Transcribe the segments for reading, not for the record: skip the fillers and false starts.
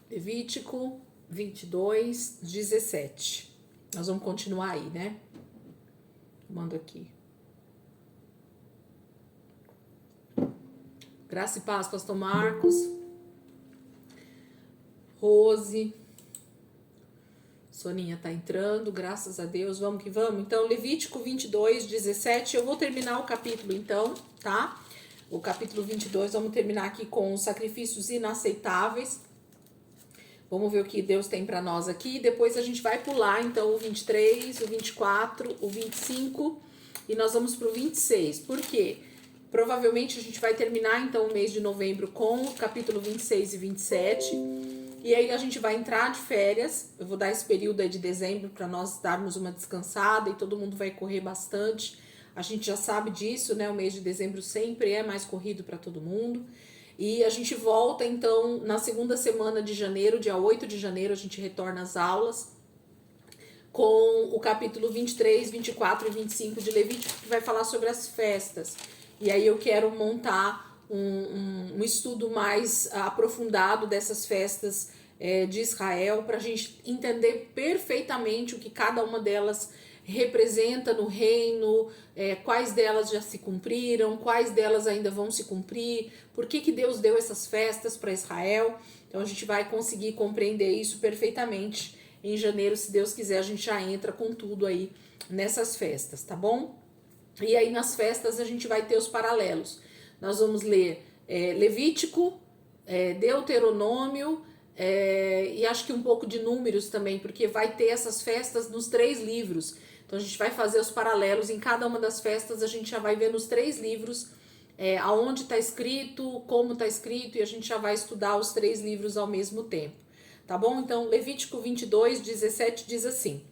Levítico 22, 17. Nós vamos continuar aí, né? Mando aqui. Graça e paz, pastor Marcos. Rose. Soninha tá entrando, graças a Deus. Vamos que vamos. Então, Levítico 22, 17. Eu vou terminar o capítulo, então, tá? O capítulo 22, vamos terminar aqui com os sacrifícios inaceitáveis. Vamos ver o que Deus tem para nós aqui. Depois a gente vai pular, então, o 23, o 24, o 25 e nós vamos pro 26. Por quê? Provavelmente a gente vai terminar, então, o mês de novembro com o capítulo 26 e 27. E aí a gente vai entrar de férias. Eu vou dar esse período aí de dezembro para nós darmos uma descansada e todo mundo vai correr bastante. A gente já sabe disso, né? O mês de dezembro sempre é mais corrido para todo mundo. E a gente volta, então, na segunda semana de janeiro, dia 8 de janeiro, a gente retorna às aulas com o capítulo 23, 24 e 25 de Levítico, que vai falar sobre as festas. E aí eu quero montar um estudo mais aprofundado dessas festas de Israel, para a gente entender perfeitamente o que cada uma delas representa no reino, quais delas já se cumpriram, quais delas ainda vão se cumprir, por que Deus deu essas festas para Israel. Então a gente vai conseguir compreender isso perfeitamente em janeiro, se Deus quiser. A gente já entra com tudo aí nessas festas, tá bom? E aí nas festas a gente vai ter os paralelos. Nós vamos ler Levítico, Deuteronômio, e acho que um pouco de Números também, porque vai ter essas festas nos 3 livros. Então a gente vai fazer os paralelos em cada uma das festas, a gente já vai ver nos 3 livros aonde está escrito, como está escrito, e a gente já vai estudar os 3 livros ao mesmo tempo. Tá bom? Então Levítico 22, 17 diz assim: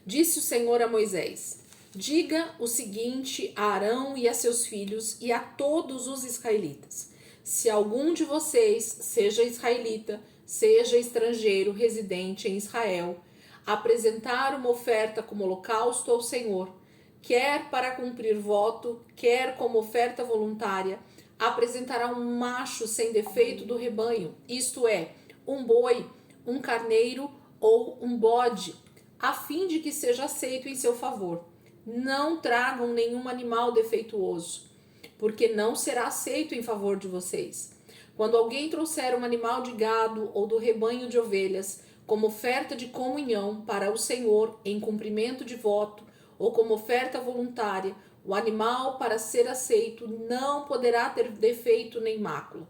Disse o Senhor a Moisés: diga o seguinte a Arão e a seus filhos e a todos os israelitas: se algum de vocês, seja israelita, seja estrangeiro residente em Israel, apresentar uma oferta como holocausto ao Senhor, quer para cumprir voto, quer como oferta voluntária, apresentará um macho sem defeito do rebanho, isto é, um boi, um carneiro ou um bode, a fim de que seja aceito em seu favor. Não tragam nenhum animal defeituoso, porque não será aceito em favor de vocês. Quando alguém trouxer um animal de gado ou do rebanho de ovelhas, como oferta de comunhão para o Senhor em cumprimento de voto, ou como oferta voluntária, o animal para ser aceito não poderá ter defeito nem mácula.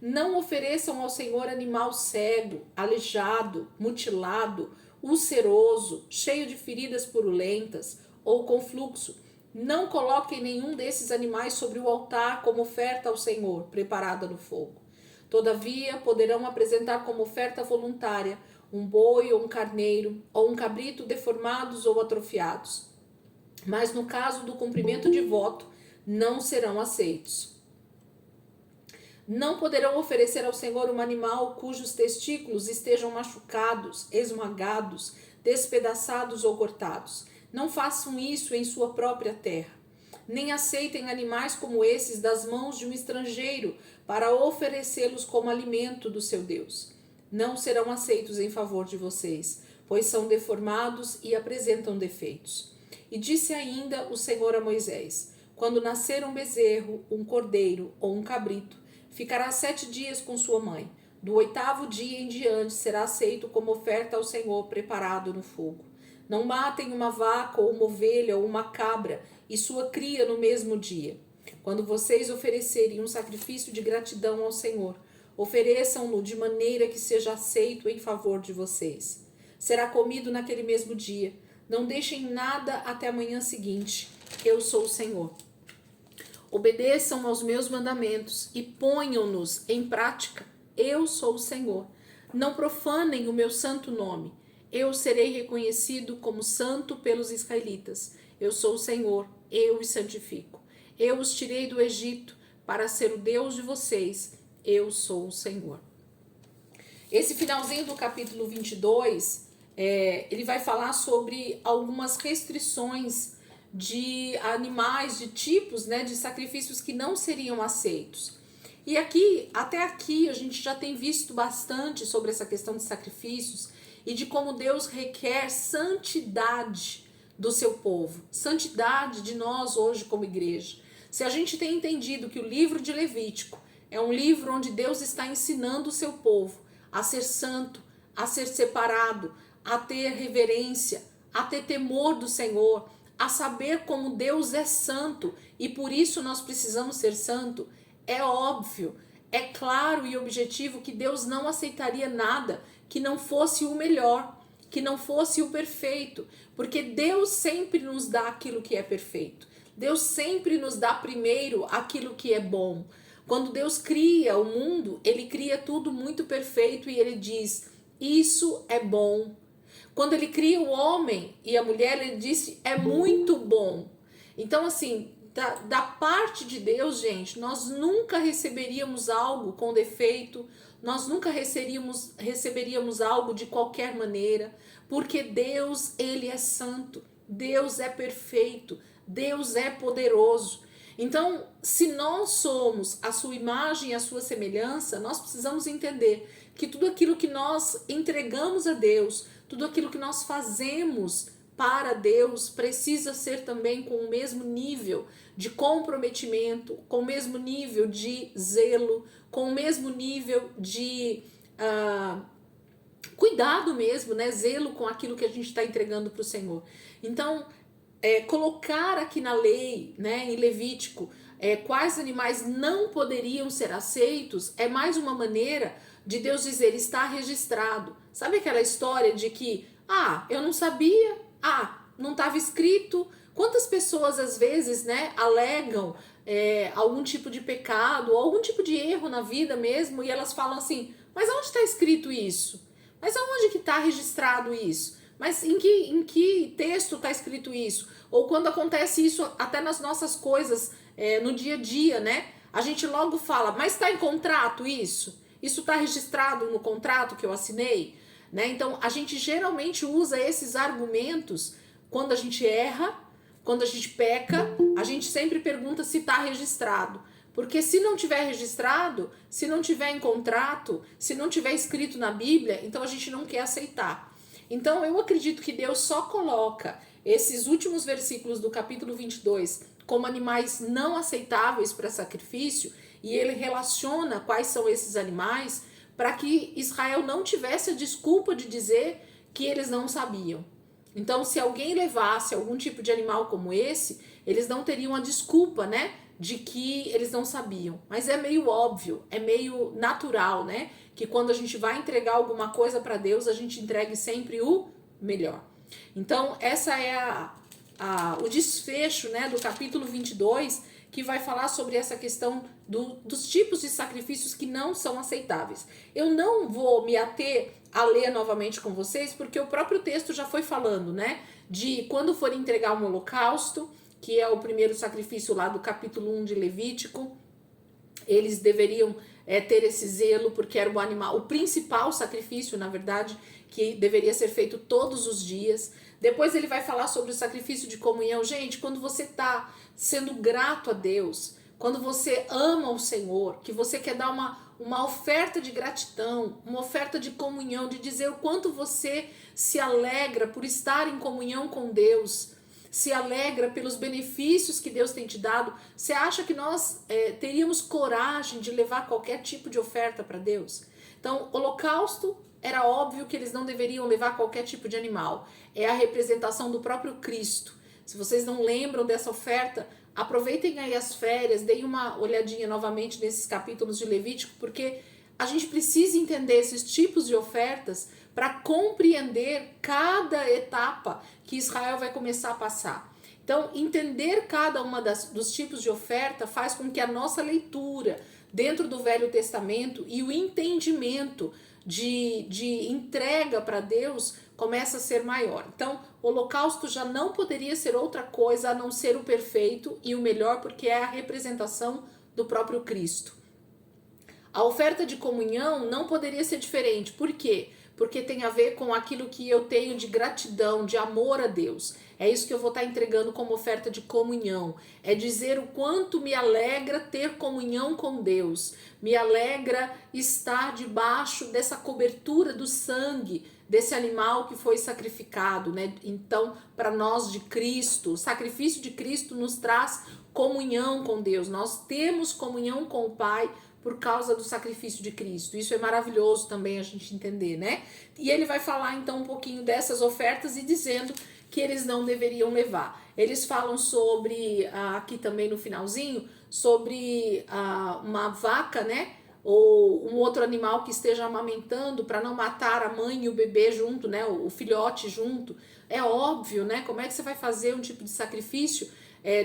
Não ofereçam ao Senhor animal cego, aleijado, mutilado, ulceroso, cheio de feridas purulentas ou com fluxo. Não coloquem nenhum desses animais sobre o altar como oferta ao Senhor, preparada no fogo. Todavia, poderão apresentar como oferta voluntária um boi ou um carneiro, ou um cabrito deformados ou atrofiados. Mas no caso do cumprimento de voto, não serão aceitos. Não poderão oferecer ao Senhor um animal cujos testículos estejam machucados, esmagados, despedaçados ou cortados. Não façam isso em sua própria terra. Nem aceitem animais como esses das mãos de um estrangeiro para oferecê-los como alimento do seu Deus. Não serão aceitos em favor de vocês, pois são deformados e apresentam defeitos. E disse ainda o Senhor a Moisés: quando nascer um bezerro, um cordeiro ou um cabrito, ficará 7 dias com sua mãe. Do 8º dia em diante será aceito como oferta ao Senhor, preparado no fogo. Não matem uma vaca ou uma ovelha ou uma cabra e sua cria no mesmo dia. Quando vocês oferecerem um sacrifício de gratidão ao Senhor, ofereçam-no de maneira que seja aceito em favor de vocês. Será comido naquele mesmo dia. Não deixem nada até a manhã seguinte. Eu sou o Senhor. Obedeçam aos meus mandamentos e ponham-nos em prática. Eu sou o Senhor. Não profanem o meu santo nome. Eu serei reconhecido como santo pelos israelitas. Eu sou o Senhor, eu os santifico. Eu os tirei do Egito para ser o Deus de vocês. Eu sou o Senhor. Esse finalzinho do capítulo 22, ele vai falar sobre algumas restrições de animais, de tipos, né, de sacrifícios que não seriam aceitos. E aqui, até aqui, a gente já tem visto bastante sobre essa questão de sacrifícios e de como Deus requer santidade do seu povo, santidade de nós hoje como igreja. Se a gente tem entendido que o livro de Levítico é um livro onde Deus está ensinando o seu povo a ser santo, a ser separado, a ter reverência, a ter temor do Senhor, a saber como Deus é santo e por isso nós precisamos ser santo, é óbvio, é claro e objetivo que Deus não aceitaria nada que não fosse o melhor, que não fosse o perfeito, porque Deus sempre nos dá aquilo que é perfeito. Deus sempre nos dá primeiro aquilo que é bom. Quando Deus cria o mundo, ele cria tudo muito perfeito e ele diz: isso é bom. Quando ele cria o homem e a mulher, ele disse: é muito bom. Então, assim, da parte de Deus, gente, nós nunca receberíamos algo com defeito, nós nunca receberíamos algo de qualquer maneira, porque Deus, ele é santo, Deus é perfeito, Deus é poderoso. Então, se nós somos a sua imagem e a sua semelhança, nós precisamos entender que tudo aquilo que nós entregamos a Deus, tudo aquilo que nós fazemos para Deus precisa ser também com o mesmo nível de comprometimento, com o mesmo nível de zelo, com o mesmo nível de cuidado mesmo, né? Zelo com aquilo que a gente está entregando para o Senhor. Então, colocar aqui na lei, né, em Levítico, quais animais não poderiam ser aceitos, é mais uma maneira de Deus dizer: está registrado. Sabe aquela história de que, eu não sabia, não estava escrito? Quantas pessoas às vezes, né, alegam algum tipo de pecado, ou algum tipo de erro na vida mesmo, e elas falam assim: mas onde está escrito isso? Mas aonde que está registrado isso? Mas em que texto está escrito isso? Ou quando acontece isso até nas nossas coisas, no dia a dia, né? A gente logo fala: mas está em contrato isso? Isso está registrado no contrato que eu assinei? Né? Então, a gente geralmente usa esses argumentos quando a gente erra, quando a gente peca, a gente sempre pergunta se está registrado. Porque se não tiver registrado, se não tiver em contrato, se não tiver escrito na Bíblia, então a gente não quer aceitar. Então, eu acredito que Deus só coloca esses últimos versículos do capítulo 22 como animais não aceitáveis para sacrifício, e ele relaciona quais são esses animais para que Israel não tivesse a desculpa de dizer que eles não sabiam. Então, se alguém levasse algum tipo de animal como esse, eles não teriam a desculpa, né, de que eles não sabiam. Mas é meio óbvio, é meio natural, né, que quando a gente vai entregar alguma coisa para Deus, a gente entregue sempre o melhor. Então, essa é o desfecho, né, do capítulo 22, que vai falar sobre essa questão dos tipos de sacrifícios que não são aceitáveis. Eu não vou me ater a ler novamente com vocês, porque o próprio texto já foi falando, né, de quando for entregar um holocausto, que é o primeiro sacrifício lá do capítulo 1 de Levítico, eles deveriam ter esse zelo, porque era o animal, o principal sacrifício, na verdade, que deveria ser feito todos os dias. Depois ele vai falar sobre o sacrifício de comunhão. Gente, quando você está sendo grato a Deus, quando você ama o Senhor, que você quer dar uma oferta de gratidão, uma oferta de comunhão, de dizer o quanto você se alegra por estar em comunhão com Deus, se alegra pelos benefícios que Deus tem te dado. Você acha que nós teríamos coragem de levar qualquer tipo de oferta para Deus? Então, holocausto, era óbvio que eles não deveriam levar qualquer tipo de animal. É a representação do próprio Cristo. Se vocês não lembram dessa oferta, aproveitem aí as férias, deem uma olhadinha novamente nesses capítulos de Levítico, porque a gente precisa entender esses tipos de ofertas para compreender cada etapa que Israel vai começar a passar. Então, entender cada uma dos tipos de oferta faz com que a nossa leitura dentro do Velho Testamento e o entendimento de entrega para Deus começa a ser maior. Então, o holocausto já não poderia ser outra coisa a não ser o perfeito e o melhor, porque é a representação do próprio Cristo. A oferta de comunhão não poderia ser diferente. Por quê? Porque tem a ver com aquilo que eu tenho de gratidão, de amor a Deus. É isso que eu vou estar entregando como oferta de comunhão. É dizer o quanto me alegra ter comunhão com Deus. Me alegra estar debaixo dessa cobertura do sangue desse animal que foi sacrificado, né? Então, para nós de Cristo, o sacrifício de Cristo nos traz comunhão com Deus. Nós temos comunhão com o Pai por causa do sacrifício de Cristo. Isso é maravilhoso também a gente entender, né? E ele vai falar então um pouquinho dessas ofertas e dizendo que eles não deveriam levar. Eles falam sobre, aqui também no finalzinho, sobre uma vaca, né? Ou um outro animal que esteja amamentando para não matar a mãe e o bebê junto, né? O filhote junto. É óbvio, né? Como é que você vai fazer um tipo de sacrifício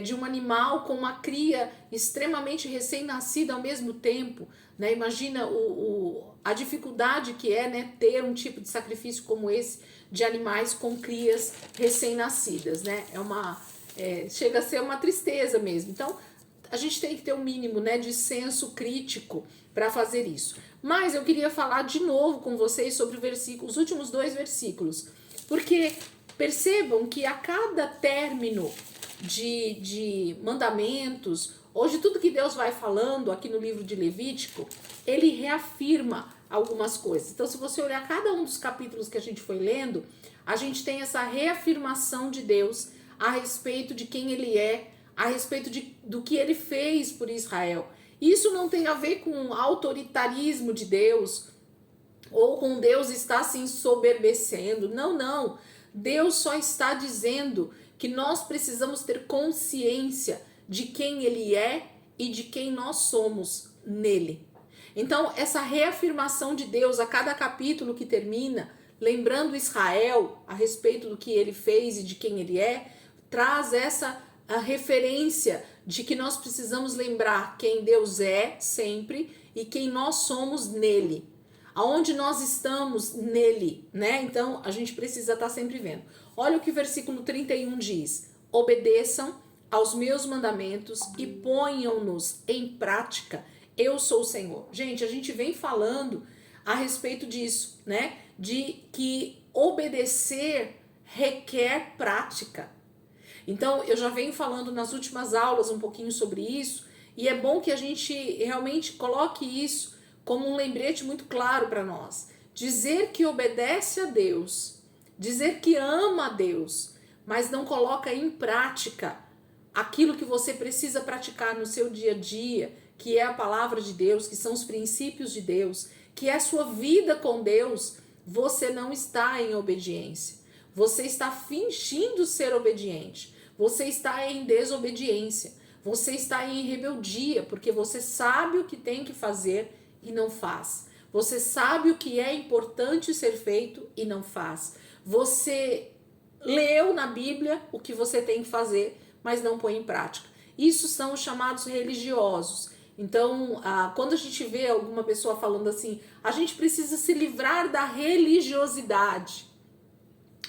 de um animal com uma cria extremamente recém-nascida ao mesmo tempo, né? Imagina a dificuldade que é, né, ter um tipo de sacrifício como esse de animais com crias recém-nascidas, né? Chega a ser uma tristeza mesmo. Então, a gente tem que ter um mínimo, né, de senso crítico para fazer isso. Mas eu queria falar de novo com vocês sobre os últimos 2 versículos, porque percebam que a cada término de mandamentos, ou de tudo que Deus vai falando aqui no livro de Levítico, ele reafirma algumas coisas. Então, se você olhar cada um dos capítulos que a gente foi lendo, a gente tem essa reafirmação de Deus a respeito de quem ele é, a respeito do que ele fez por Israel. Isso não tem a ver com o autoritarismo de Deus, ou com Deus estar se ensoberbecendo. Não, não. Deus só está dizendo que nós precisamos ter consciência de quem ele é e de quem nós somos nele. Então, essa reafirmação de Deus a cada capítulo que termina, lembrando Israel a respeito do que ele fez e de quem ele é, traz essa referência de que nós precisamos lembrar quem Deus é sempre e quem nós somos nele. Aonde nós estamos nele, né? Então, a gente precisa estar sempre vendo. Olha o que o versículo 31 diz: obedeçam aos meus mandamentos e ponham-nos em prática. Eu sou o Senhor. Gente, a gente vem falando a respeito disso, né? De que obedecer requer prática. Então, eu já venho falando nas últimas aulas um pouquinho sobre isso, e é bom que a gente realmente coloque isso como um lembrete muito claro para nós. Dizer que obedece a Deus, dizer que ama a Deus, mas não coloca em prática aquilo que você precisa praticar no seu dia a dia, que é a palavra de Deus, que são os princípios de Deus, que é a sua vida com Deus, você não está em obediência. Você está fingindo ser obediente. Você está em desobediência. Você está em rebeldia, porque você sabe o que tem que fazer e não faz. Você sabe o que é importante ser feito e não faz. Você leu na Bíblia o que você tem que fazer, mas não põe em prática. Isso são os chamados religiosos. Então, quando a gente vê alguma pessoa falando assim, a gente precisa se livrar da religiosidade.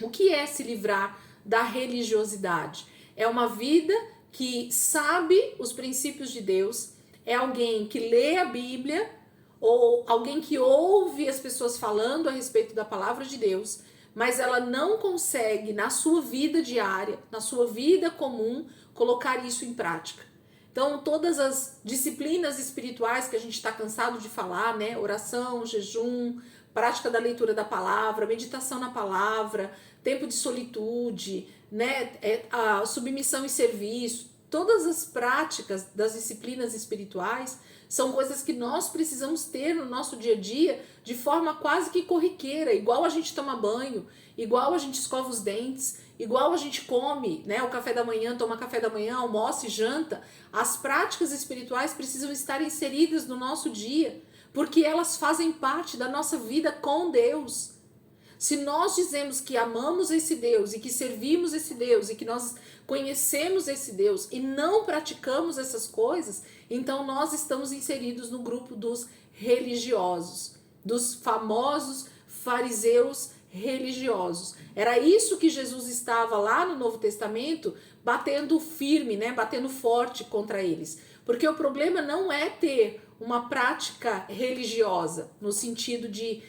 O que é se livrar da religiosidade? É uma vida que sabe os princípios de Deus, é alguém que lê a Bíblia, ou alguém que ouve as pessoas falando a respeito da palavra de Deus, mas ela não consegue na sua vida diária, na sua vida comum, colocar isso em prática. Então, todas as disciplinas espirituais que a gente está cansado de falar, né? Oração, jejum, prática da leitura da palavra, meditação na palavra, tempo de solitude, né? A submissão e serviço, todas as práticas das disciplinas espirituais são coisas que nós precisamos ter no nosso dia a dia de forma quase que corriqueira, igual a gente toma banho, igual a gente escova os dentes, igual a gente come, né, o café da manhã, toma café da manhã, almoça e janta. As práticas espirituais precisam estar inseridas no nosso dia, porque elas fazem parte da nossa vida com Deus. Se nós dizemos que amamos esse Deus e que servimos esse Deus e que nós conhecemos esse Deus e não praticamos essas coisas, então nós estamos inseridos no grupo dos religiosos, dos famosos fariseus religiosos. Era isso que Jesus estava lá no Novo Testamento batendo firme, né? Batendo forte contra eles. Porque o problema não é ter uma prática religiosa, no sentido de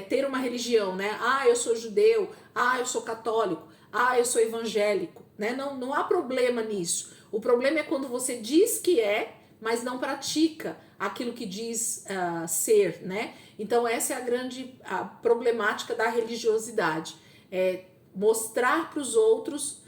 ter uma religião, né? Ah, eu sou judeu, ah, eu sou católico, ah, eu sou evangélico, né? Não há problema nisso. O problema é quando você diz que mas não pratica aquilo que diz ser, né? Então essa é a problemática da religiosidade. É mostrar para os outros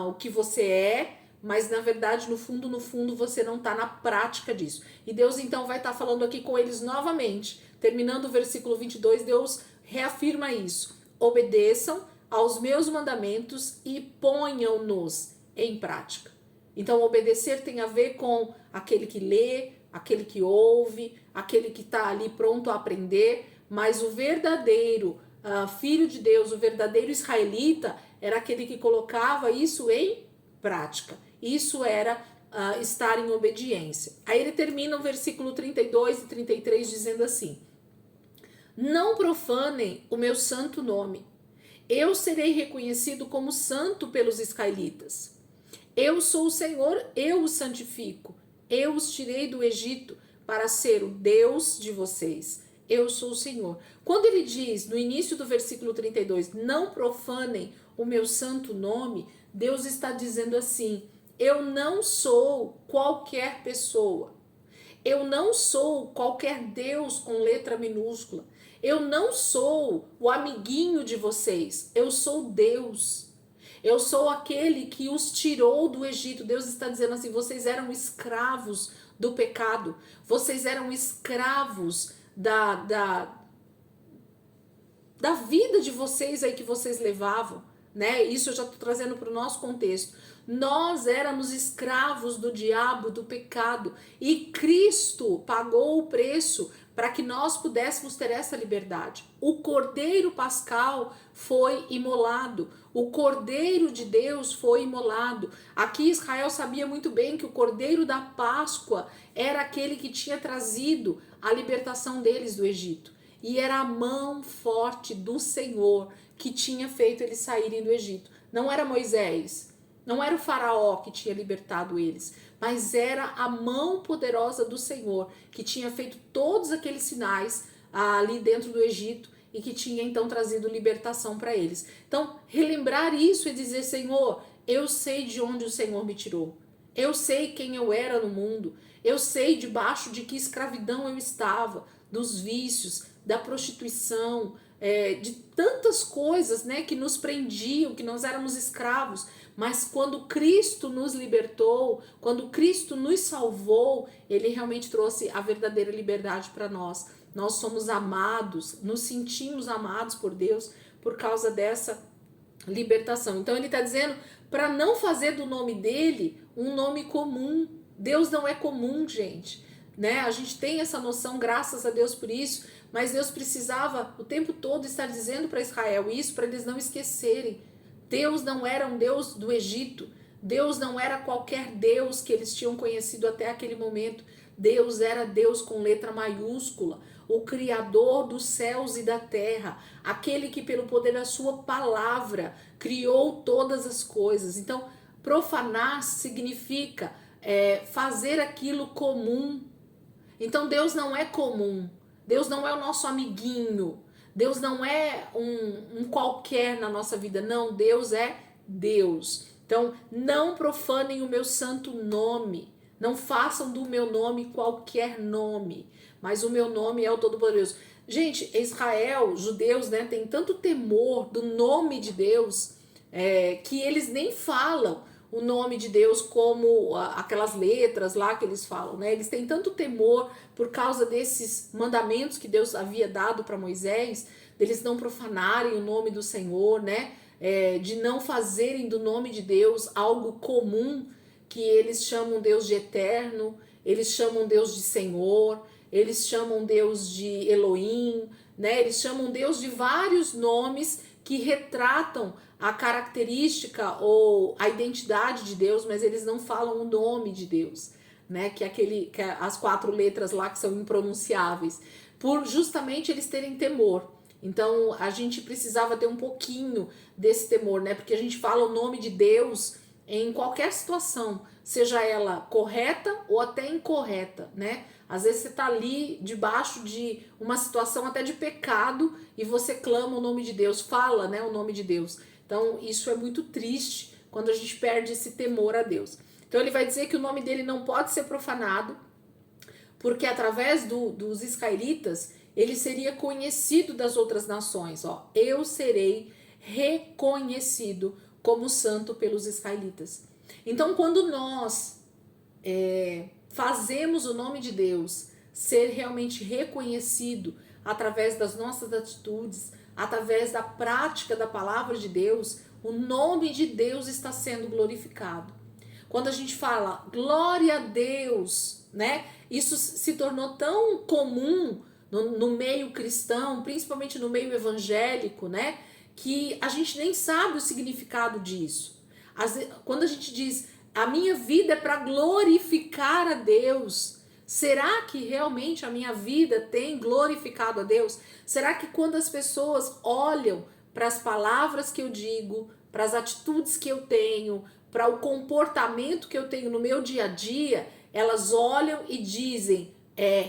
o que você mas na verdade, no fundo, você não está na prática disso. E Deus então vai estar falando aqui com eles novamente. Terminando o versículo 22, Deus reafirma isso. Obedeçam aos meus mandamentos e ponham-nos em prática. Então, obedecer tem a ver com aquele que lê, aquele que ouve, aquele que está ali pronto a aprender, mas o verdadeiro filho de Deus, o verdadeiro israelita, era aquele que colocava isso em prática. Isso era estar em obediência. Aí ele termina o versículo 32 e 33 dizendo assim: não profanem o meu santo nome. Eu serei reconhecido como santo pelos israelitas. Eu sou o Senhor, eu os santifico. Eu os tirei do Egito para ser o Deus de vocês. Eu sou o Senhor. Quando ele diz no início do versículo 32, não profanem o meu santo nome, Deus está dizendo assim: eu não sou qualquer pessoa. Eu não sou qualquer Deus com letra minúscula. Eu não sou o amiguinho de vocês. Eu sou Deus. Eu sou aquele que os tirou do Egito. Deus está dizendo assim: vocês eram escravos do pecado. Vocês eram escravos da vida de vocês aí que vocês levavam, né? Isso eu já estou trazendo para o nosso contexto. Nós éramos escravos do diabo, do pecado, e Cristo pagou o preço para que nós pudéssemos ter essa liberdade. O Cordeiro Pascal foi imolado, o Cordeiro de Deus foi imolado. Aqui Israel sabia muito bem que o Cordeiro da Páscoa era aquele que tinha trazido a libertação deles do Egito. E era a mão forte do Senhor que tinha feito eles saírem do Egito. Não era Moisés, não era o faraó que tinha libertado eles, mas era a mão poderosa do Senhor que tinha feito todos aqueles sinais ali dentro do Egito e que tinha então trazido libertação para eles. Então, relembrar isso e dizer: Senhor, eu sei de onde o Senhor me tirou. Eu sei quem eu era no mundo. Eu sei debaixo de que escravidão eu estava, dos vícios, da prostituição, de tantas coisas, né, que nos prendiam, que nós éramos escravos. Mas quando Cristo nos libertou, quando Cristo nos salvou, ele realmente trouxe a verdadeira liberdade para nós. Nós somos amados, nos sentimos amados por Deus por causa dessa libertação. Então ele está dizendo para não fazer do nome dele um nome comum. Deus não é comum, gente, né? A gente tem essa noção, graças a Deus por isso, mas Deus precisava o tempo todo estar dizendo para Israel isso, para eles não esquecerem. Deus não era um Deus do Egito. Deus não era qualquer Deus que eles tinham conhecido até aquele momento. Deus era Deus com letra maiúscula, o Criador dos céus e da terra, aquele que pelo poder da sua palavra criou todas as coisas. Então, profanar significa fazer aquilo comum. Então, Deus não é comum. Deus não é o nosso amiguinho. Deus não é um qualquer na nossa vida. Não, Deus é Deus. Então, não profanem o meu santo nome. Não façam do meu nome qualquer nome. Mas o meu nome é o Todo-Poderoso. Gente, Israel, judeus, né, tem tanto temor do nome de Deus que eles nem falam o nome de Deus como aquelas letras lá que eles falam, né? Eles têm tanto temor por causa desses mandamentos que Deus havia dado para Moisés, deles não profanarem o nome do Senhor, né? De não fazerem do nome de Deus algo comum, que eles chamam Deus de eterno, eles chamam Deus de Senhor, eles chamam Deus de Elohim, né? Eles chamam Deus de vários nomes que retratam a característica ou a identidade de Deus, mas eles não falam o nome de Deus, né? Que é as 4 letras lá que são impronunciáveis, por justamente eles terem temor. Então a gente precisava ter um pouquinho desse temor, né? Porque a gente fala o nome de Deus em qualquer situação, seja ela correta ou até incorreta, né? Às vezes você tá ali debaixo de uma situação até de pecado e você clama o nome de Deus, fala, né, o nome de Deus. Então isso é muito triste quando a gente perde esse temor a Deus. Então ele vai dizer que o nome dele não pode ser profanado, porque através dos israelitas ele seria conhecido das outras nações. Ó, eu serei reconhecido como santo pelos israelitas. Então quando nós fazemos o nome de Deus ser realmente reconhecido através das nossas atitudes, através da prática da palavra de Deus, o nome de Deus está sendo glorificado. Quando a gente fala glória a Deus, né? Isso se tornou tão comum no meio cristão, principalmente no meio evangélico, né? Que a gente nem sabe o significado disso. Quando a gente diz a minha vida é para glorificar a Deus, será que realmente a minha vida tem glorificado a Deus? Será que quando as pessoas olham para as palavras que eu digo, para as atitudes que eu tenho, para o comportamento que eu tenho no meu dia a dia, elas olham e dizem,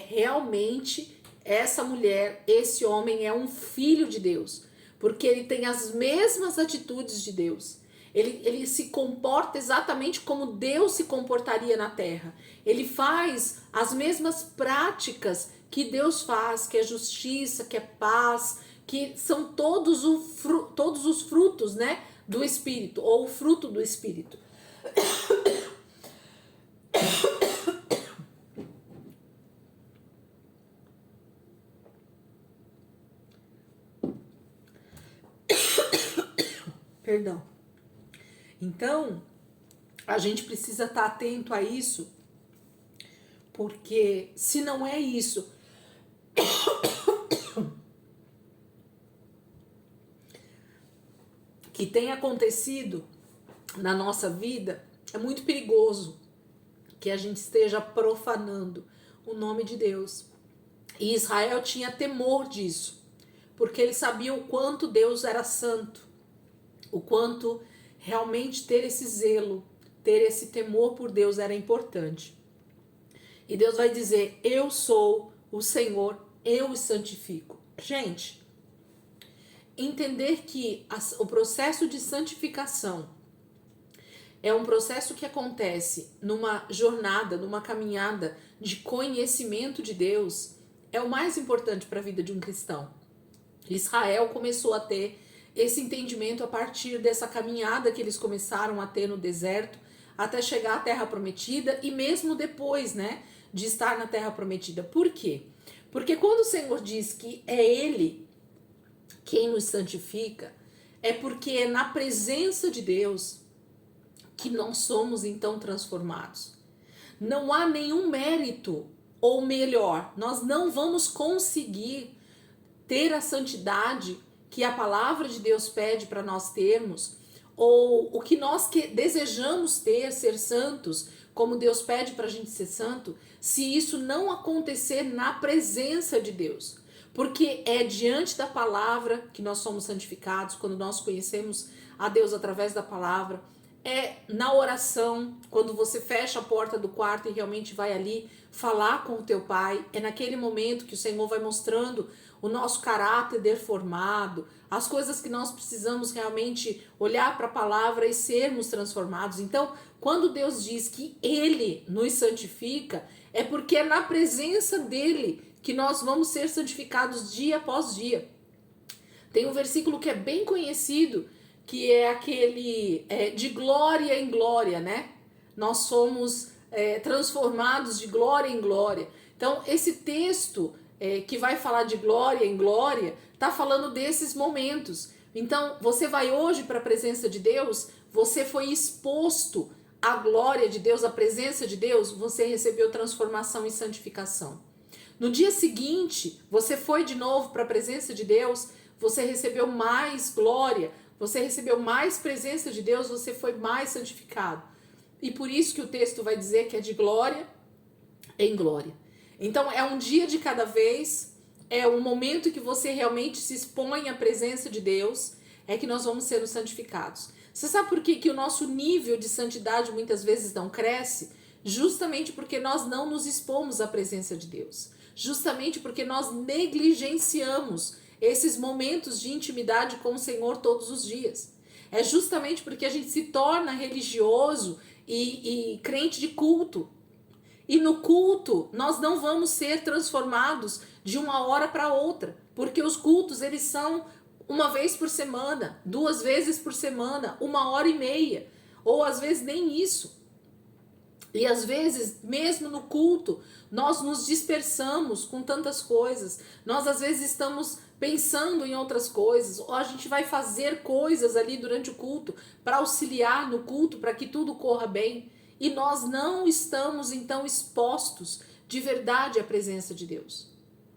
realmente essa mulher, esse homem é um filho de Deus, porque ele tem as mesmas atitudes de Deus. Ele se comporta exatamente como Deus se comportaria na terra. Ele faz as mesmas práticas que Deus faz, que é justiça, que é paz, que são todos os frutos, né, do Espírito, ou o fruto do Espírito. Perdão. Então, a gente precisa estar atento a isso, porque se não é isso que tem acontecido na nossa vida, é muito perigoso que a gente esteja profanando o nome de Deus. E Israel tinha temor disso, porque ele sabia o quanto Deus era santo, o quanto realmente ter esse zelo, ter esse temor por Deus era importante. E Deus vai dizer, eu sou o Senhor, eu os santifico. Gente, entender que o processo de santificação é um processo que acontece numa jornada, numa caminhada de conhecimento de Deus, é o mais importante para a vida de um cristão. Israel começou a ter esse entendimento a partir dessa caminhada que eles começaram a ter no deserto, até chegar à Terra Prometida e mesmo depois, né, de estar na Terra Prometida. Por quê? Porque quando o Senhor diz que é Ele quem nos santifica, é porque é na presença de Deus que nós somos então transformados. Não há nenhum mérito, ou melhor, nós não vamos conseguir ter a santidade que a palavra de Deus pede para nós termos, ou o que nós desejamos ter, ser santos, como Deus pede para a gente ser santo, se isso não acontecer na presença de Deus. Porque é diante da palavra que nós somos santificados, quando nós conhecemos a Deus através da palavra, é na oração, quando você fecha a porta do quarto e realmente vai ali falar com o teu pai, é naquele momento que o Senhor vai mostrando o nosso caráter deformado, as coisas que nós precisamos realmente olhar para a palavra e sermos transformados. Então, quando Deus diz que Ele nos santifica, é porque é na presença dEle que nós vamos ser santificados dia após dia. Tem um versículo que é bem conhecido, que é aquele de glória em glória, né? Nós somos transformados de glória em glória. Então, esse texto que vai falar de glória em glória, está falando desses momentos. Então, você vai hoje para a presença de Deus, você foi exposto à glória de Deus, à presença de Deus, você recebeu transformação e santificação. No dia seguinte, você foi de novo para a presença de Deus, você recebeu mais glória, você recebeu mais presença de Deus, você foi mais santificado. E por isso que o texto vai dizer que é de glória em glória. Então é um dia de cada vez, é um momento que você realmente se expõe à presença de Deus, é que nós vamos ser santificados. Você sabe por que, que o nosso nível de santidade muitas vezes não cresce? Justamente porque nós não nos expomos à presença de Deus. Justamente porque nós negligenciamos esses momentos de intimidade com o Senhor todos os dias. É justamente porque a gente se torna religioso e crente de culto. E no culto nós não vamos ser transformados de uma hora para outra. Porque os cultos eles são uma vez por semana, 2 vezes por semana, 1h30. Ou às vezes nem isso. E às vezes, mesmo no culto, nós nos dispersamos com tantas coisas. Nós às vezes estamos pensando em outras coisas, ou a gente vai fazer coisas ali durante o culto para auxiliar no culto, para que tudo corra bem. E nós não estamos então expostos de verdade à presença de Deus.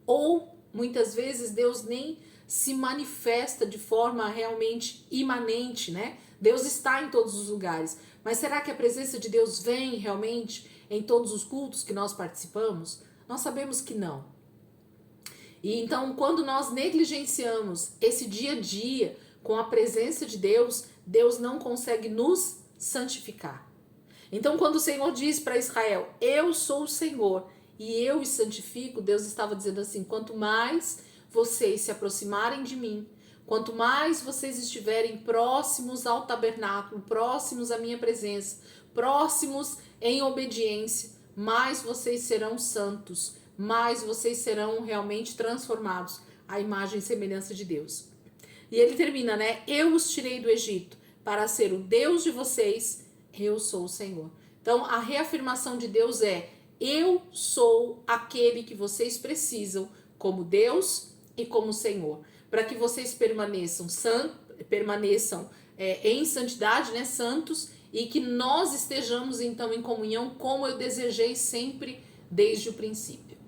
Ou muitas vezes Deus nem se manifesta de forma realmente imanente, né? Deus está em todos os lugares. Mas será que a presença de Deus vem realmente em todos os cultos que nós participamos? Nós sabemos que não. E então, quando nós negligenciamos esse dia a dia com a presença de Deus, Deus não consegue nos santificar. Então, quando o Senhor diz para Israel, eu sou o Senhor e eu os santifico, Deus estava dizendo assim, quanto mais vocês se aproximarem de mim, quanto mais vocês estiverem próximos ao tabernáculo, próximos à minha presença, próximos em obediência, mais vocês serão santos, mais vocês serão realmente transformados à imagem e semelhança de Deus. E ele termina, né? Eu os tirei do Egito para ser o Deus de vocês, eu sou o Senhor. Então, a reafirmação de Deus é, eu sou aquele que vocês precisam como Deus e como Senhor, para que vocês permaneçam em santidade, né, santos, e que nós estejamos então em comunhão como eu desejei sempre desde o princípio.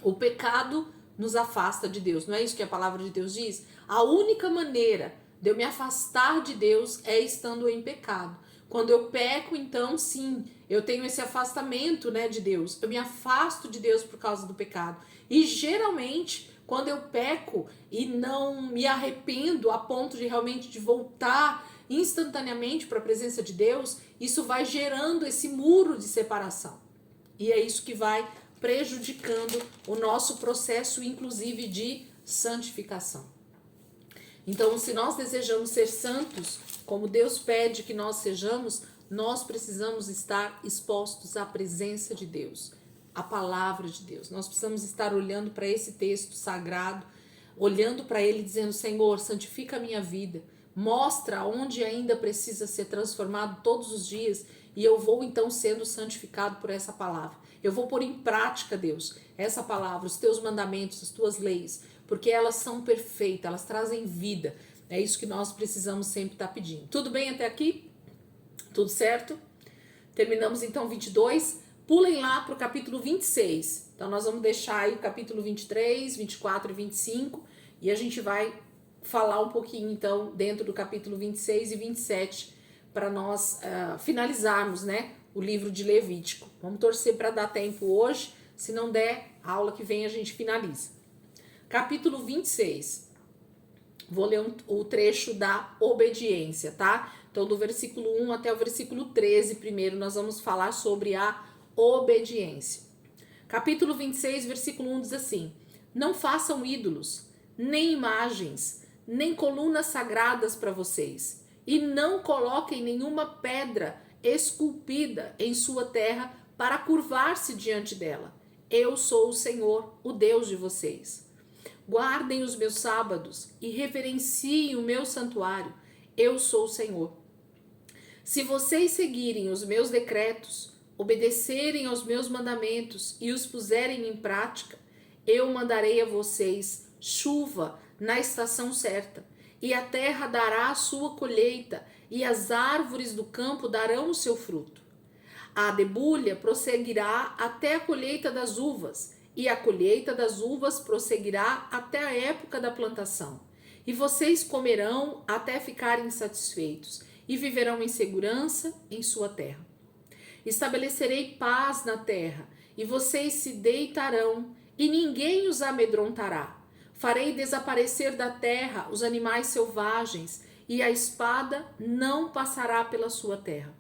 O pecado nos afasta de Deus, não é isso que a palavra de Deus diz? A única maneira de eu me afastar de Deus é estando em pecado. Quando eu peco, então sim, eu tenho esse afastamento, né, de Deus. Eu me afasto de Deus por causa do pecado. E geralmente, quando eu peco e não me arrependo a ponto de realmente de voltar instantaneamente para a presença de Deus, isso vai gerando esse muro de separação. E é isso que vai prejudicando o nosso processo, inclusive, de santificação. Então, se nós desejamos ser santos, como Deus pede que nós sejamos, nós precisamos estar expostos à presença de Deus, à palavra de Deus. Nós precisamos estar olhando para esse texto sagrado, olhando para ele dizendo, Senhor, santifica a minha vida, mostra onde ainda precisa ser transformado todos os dias e eu vou então sendo santificado por essa palavra. Eu vou pôr em prática, Deus, essa palavra, os teus mandamentos, as tuas leis, porque elas são perfeitas, elas trazem vida. É isso que nós precisamos sempre estar pedindo. Tudo bem até aqui? Tudo certo? Terminamos então 22. Pulem lá para o capítulo 26. Então nós vamos deixar aí o capítulo 23, 24 e 25 e a gente vai falar um pouquinho então dentro do capítulo 26 e 27 para nós finalizarmos, né, o livro de Levítico. Vamos torcer para dar tempo hoje, se não der, a aula que vem a gente finaliza. Capítulo 26. Vou ler o trecho da obediência, tá? Então, do versículo 1 até o versículo 13, primeiro nós vamos falar sobre a obediência. Capítulo 26, versículo 1 diz assim: não façam ídolos, nem imagens, nem colunas sagradas para vocês, e não coloquem nenhuma pedra esculpida em sua terra para curvar-se diante dela. Eu sou o Senhor, o Deus de vocês. Guardem os meus sábados e reverenciem o meu santuário. Eu sou o Senhor. Se vocês seguirem os meus decretos, obedecerem aos meus mandamentos e os puserem em prática, eu mandarei a vocês chuva na estação certa, e a terra dará a sua colheita, e as árvores do campo darão o seu fruto. A debulha prosseguirá até a colheita das uvas, e a colheita das uvas prosseguirá até a época da plantação. E vocês comerão até ficarem satisfeitos, e viverão em segurança em sua terra. Estabelecerei paz na terra, e vocês se deitarão, e ninguém os amedrontará. Farei desaparecer da terra os animais selvagens, e a espada não passará pela sua terra.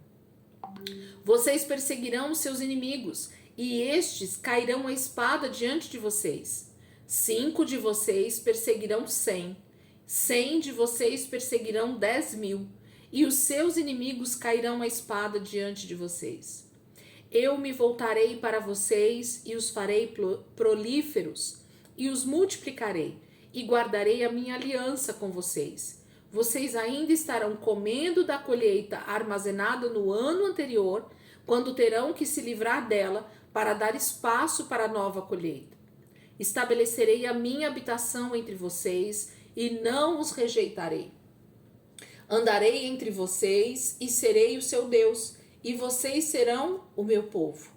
Vocês perseguirão os seus inimigos, e estes cairão a espada diante de vocês. 5 de vocês perseguirão 100, 100 de vocês perseguirão 10.000, e os seus inimigos cairão a espada diante de vocês. Eu me voltarei para vocês e os farei prolíferos, e os multiplicarei, e guardarei a minha aliança com vocês. Vocês ainda estarão comendo da colheita armazenada no ano anterior, quando terão que se livrar dela para dar espaço para a nova colheita. Estabelecerei a minha habitação entre vocês e não os rejeitarei. Andarei entre vocês e serei o seu Deus, e vocês serão o meu povo.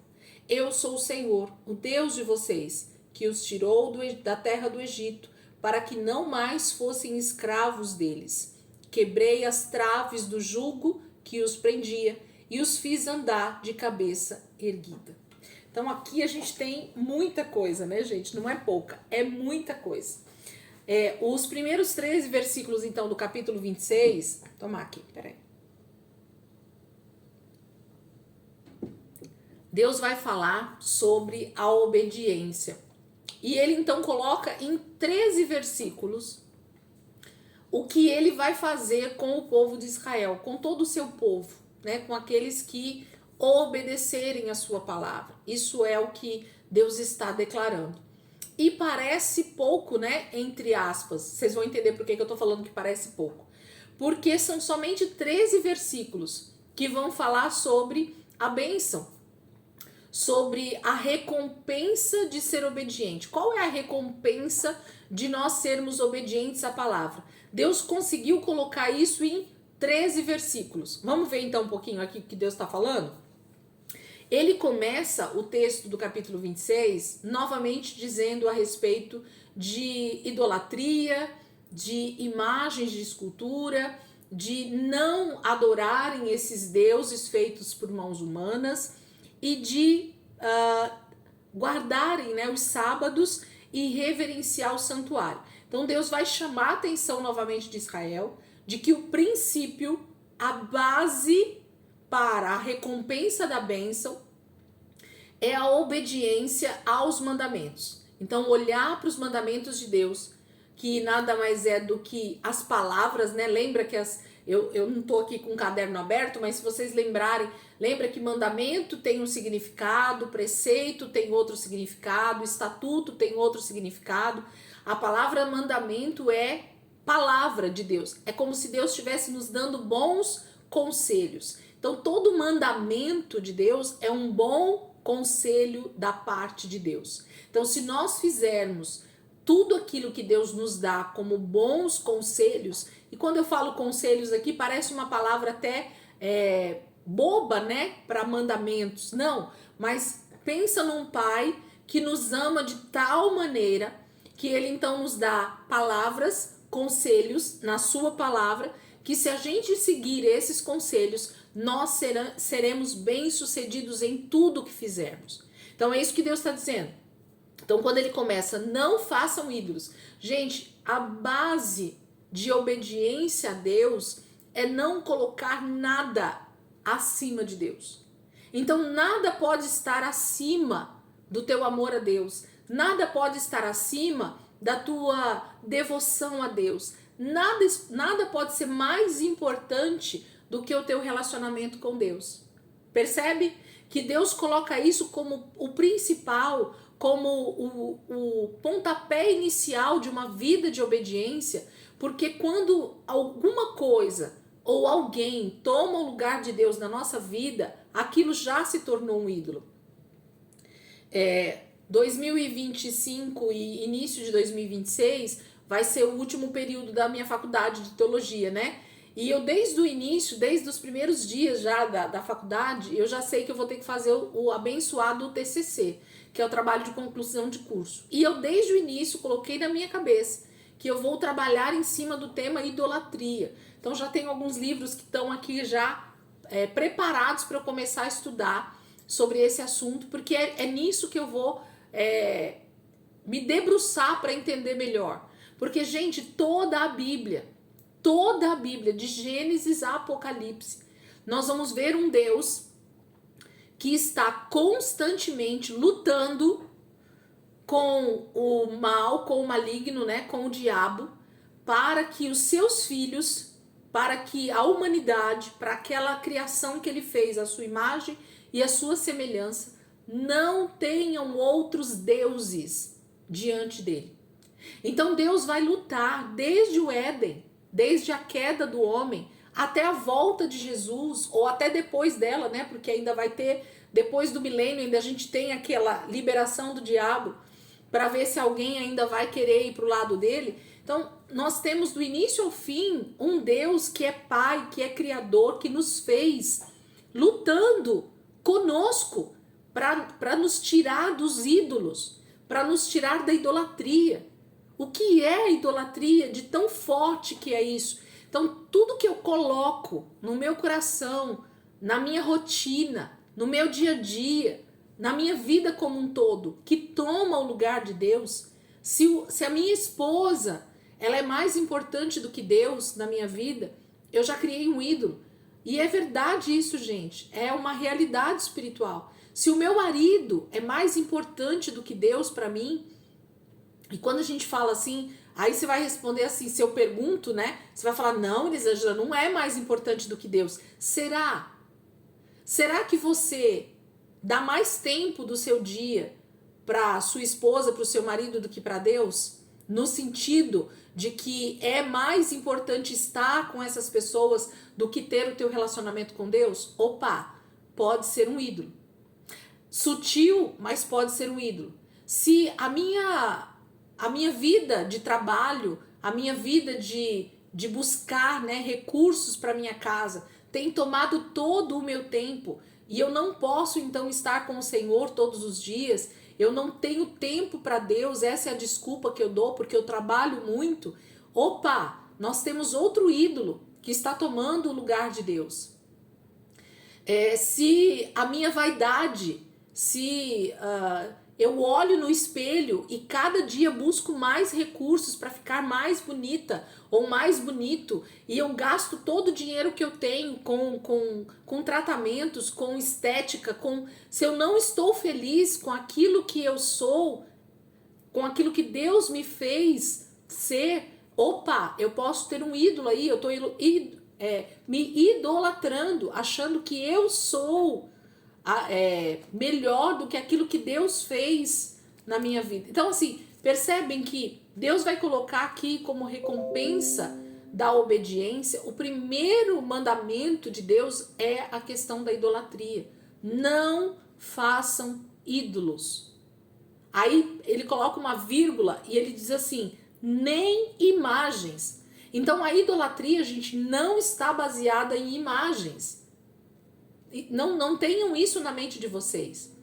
Eu sou o Senhor, o Deus de vocês, que os tirou da terra do Egito, para que não mais fossem escravos deles. Quebrei as traves do jugo que os prendia e os fiz andar de cabeça erguida. Então aqui a gente tem muita coisa, né, gente? Não é pouca, é muita coisa. Os primeiros 13 versículos, então, do capítulo 26... Toma aqui, peraí. Deus vai falar sobre a obediência. E ele então coloca em 13 versículos o que ele vai fazer com o povo de Israel, com todo o seu povo, né? Com aqueles que obedecerem a sua palavra. Isso é o que Deus está declarando. E parece pouco, né? Entre aspas. Vocês vão entender por que eu tô falando que parece pouco. Porque são somente 13 versículos que vão falar sobre a bênção, sobre a recompensa de ser obediente. Qual é a recompensa de nós sermos obedientes à palavra? Deus conseguiu colocar isso em 13 versículos. Vamos ver então um pouquinho aqui o que Deus está falando? Ele começa o texto do capítulo 26 novamente dizendo a respeito de idolatria, de imagens de escultura, de não adorarem esses deuses feitos por mãos humanas e de guardarem, né, os sábados e reverenciar o santuário. Então Deus vai chamar a atenção novamente de Israel de que o princípio, a base para a recompensa da bênção é a obediência aos mandamentos. Então olhar para os mandamentos de Deus, que nada mais é do que as palavras, né? Lembra que eu não estou aqui com o caderno aberto, mas se vocês lembrarem, lembra que mandamento tem um significado, preceito tem outro significado, estatuto tem outro significado. A palavra mandamento é palavra de Deus. É como se Deus estivesse nos dando bons conselhos. Então todo mandamento de Deus é um bom conselho da parte de Deus. Então se nós fizermos tudo aquilo que Deus nos dá como bons conselhos, e quando eu falo conselhos aqui, parece uma palavra até boba, né, para mandamentos. Não, mas pensa num pai que nos ama de tal maneira que ele então nos dá palavras, conselhos na sua palavra, que se a gente seguir esses conselhos, nós seremos bem-sucedidos em tudo que fizermos. Então é isso que Deus está dizendo. Então quando ele começa, não façam ídolos. Gente, a base de obediência a Deus é não colocar nada acima de Deus. Então nada pode estar acima do teu amor a Deus. Nada pode estar acima da tua devoção a Deus. Nada pode ser mais importante do que o teu relacionamento com Deus. Percebe? Que Deus coloca isso como o principal, como o pontapé inicial de uma vida de obediência, porque quando alguma coisa ou alguém toma o lugar de Deus na nossa vida, aquilo já se tornou um ídolo. 2025 e início de 2026 vai ser o último período da minha faculdade de teologia, né? E eu desde o início, desde os primeiros dias já da faculdade, eu já sei que eu vou ter que fazer o abençoado TCC, que é o trabalho de conclusão de curso. E eu desde o início coloquei na minha cabeça que eu vou trabalhar em cima do tema idolatria. Então já tenho alguns livros que estão aqui já preparados para eu começar a estudar sobre esse assunto, porque é nisso que eu vou me debruçar para entender melhor. Porque, gente, toda a Bíblia, toda a Bíblia, de Gênesis a Apocalipse, nós vamos ver um Deus que está constantemente lutando com o mal, com o maligno, né, com o diabo, para que os seus filhos, para que a humanidade, para aquela criação que ele fez, a sua imagem e a sua semelhança, não tenham outros deuses diante dele. Então Deus vai lutar desde o Éden, desde a queda do homem, até a volta de Jesus, ou até depois dela, né? Porque ainda vai ter, depois do milênio, ainda a gente tem aquela liberação do diabo, para ver se alguém ainda vai querer ir para o lado dele. Então, nós temos do início ao fim um Deus que é Pai, que é Criador, que nos fez, lutando conosco para nos tirar dos ídolos, para nos tirar da idolatria. O que é a idolatria, de tão forte que é isso? Então, tudo que eu coloco no meu coração, na minha rotina, no meu dia a dia, na minha vida como um todo, que toma o lugar de Deus, se a minha esposa, ela é mais importante do que Deus na minha vida, eu já criei um ídolo. E é verdade isso, gente, é uma realidade espiritual. Se o meu marido é mais importante do que Deus para mim, e quando a gente fala assim, aí você vai responder assim, se eu pergunto, né? Você vai falar, não, Elisângela, não é mais importante do que Deus. Será? Será que você dá mais tempo do seu dia para sua esposa, para o seu marido do que para Deus? No sentido de que é mais importante estar com essas pessoas do que ter o teu relacionamento com Deus? Opa, pode ser um ídolo. Sutil, mas pode ser um ídolo. Se a minha vida de trabalho, a minha vida de buscar, né, recursos para minha casa, tem tomado todo o meu tempo, e eu não posso então estar com o Senhor todos os dias, eu não tenho tempo para Deus, essa é a desculpa que eu dou, porque eu trabalho muito. Opa, nós temos outro ídolo que está tomando o lugar de Deus. Se a minha vaidade, se eu olho no espelho e cada dia busco mais recursos para ficar mais bonita ou mais bonito, e eu gasto todo o dinheiro que eu tenho com tratamentos, com estética, se eu não estou feliz com aquilo que eu sou, com aquilo que Deus me fez ser, opa, eu posso ter um ídolo aí, eu estou me idolatrando, achando que eu sou melhor do que aquilo que Deus fez na minha vida. Então, assim, percebem que Deus vai colocar aqui como recompensa da obediência, o primeiro mandamento de Deus é a questão da idolatria. Não façam ídolos. Aí ele coloca uma vírgula e ele diz assim, nem imagens. Então a idolatria, gente, não está baseada em imagens. Não tenham isso na mente de vocês.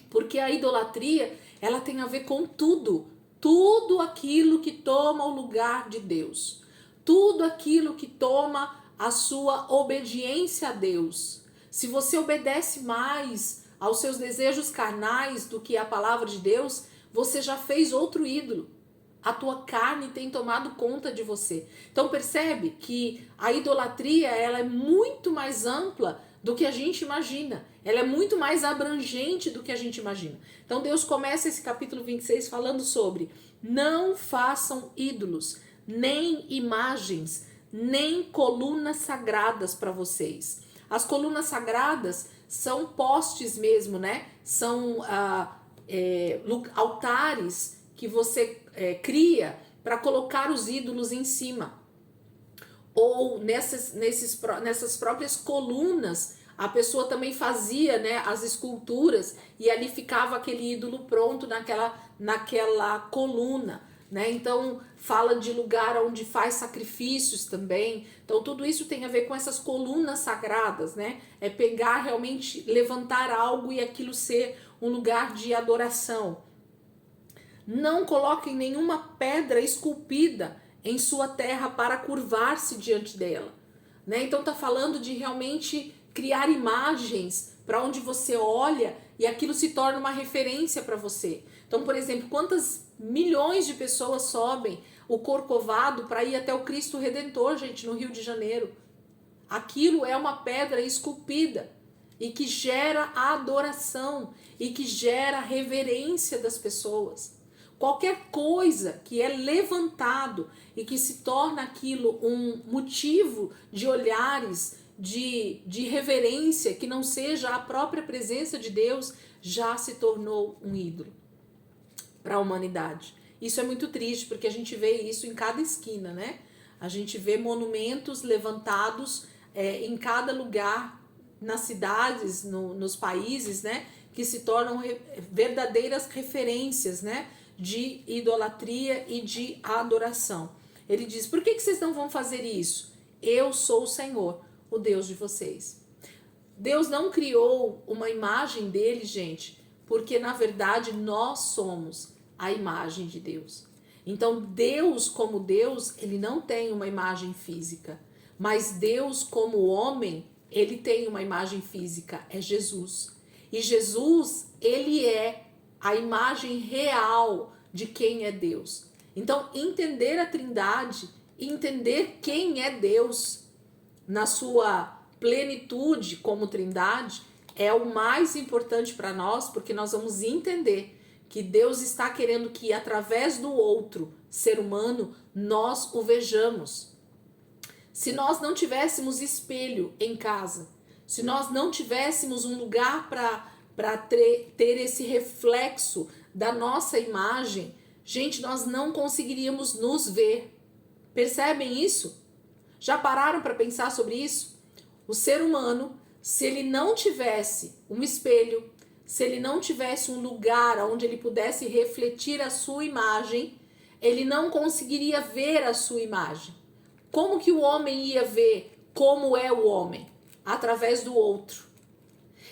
Porque a idolatria, ela tem a ver com tudo. Tudo aquilo que toma o lugar de Deus. Tudo aquilo que toma a sua obediência a Deus. Se você obedece mais aos seus desejos carnais do que a palavra de Deus, você já fez outro ídolo. A tua carne tem tomado conta de você. Então percebe que a idolatria, ela é muito mais ampla do que a gente imagina. Ela é muito mais abrangente do que a gente imagina. Então Deus começa esse capítulo 26 falando sobre não façam ídolos, nem imagens, nem colunas sagradas para vocês. As colunas sagradas são postes mesmo, né? São altares que você cria para colocar os ídolos em cima. Ou nessas próprias colunas, a pessoa também fazia, né, as esculturas e ali ficava aquele ídolo pronto naquela coluna, né? Então fala de lugar onde faz sacrifícios também. Então tudo isso tem a ver com essas colunas sagradas, né? É pegar realmente, levantar algo e aquilo ser um lugar de adoração. Não coloquem nenhuma pedra esculpida em sua terra para curvar-se diante dela, né? Então tá falando de realmente criar imagens para onde você olha e aquilo se torna uma referência para você. Então, por exemplo, quantas milhões de pessoas sobem o Corcovado para ir até o Cristo Redentor, gente, no Rio de Janeiro. Aquilo é uma pedra esculpida e que gera adoração e que gera reverência das pessoas. Qualquer coisa que é levantado e que se torna aquilo um motivo de olhares, de reverência, que não seja a própria presença de Deus, já se tornou um ídolo para a humanidade. Isso é muito triste, porque a gente vê isso em cada esquina, né? A gente vê monumentos levantados em cada lugar, nas cidades, nos países, né? Que se tornam verdadeiras referências, né? De idolatria e de adoração. Ele diz, por que vocês não vão fazer isso? Eu sou o Senhor, o Deus de vocês. Deus não criou uma imagem dele, gente, porque na verdade nós somos a imagem de Deus. Então Deus como Deus, ele não tem uma imagem física, mas Deus como homem, ele tem uma imagem física, é Jesus. E Jesus, ele é a imagem real de quem é Deus. Então entender a Trindade, entender quem é Deus na sua plenitude como Trindade, é o mais importante para nós, porque nós vamos entender que Deus está querendo que através do outro ser humano nós o vejamos. Se nós não tivéssemos espelho em casa, se nós não tivéssemos um lugar para ter esse reflexo da nossa imagem, gente, nós não conseguiríamos nos ver. Percebem isso? Já pararam para pensar sobre isso? O ser humano, se ele não tivesse um espelho, se ele não tivesse um lugar onde ele pudesse refletir a sua imagem, ele não conseguiria ver a sua imagem. Como que o homem ia ver como é o homem? Através do outro.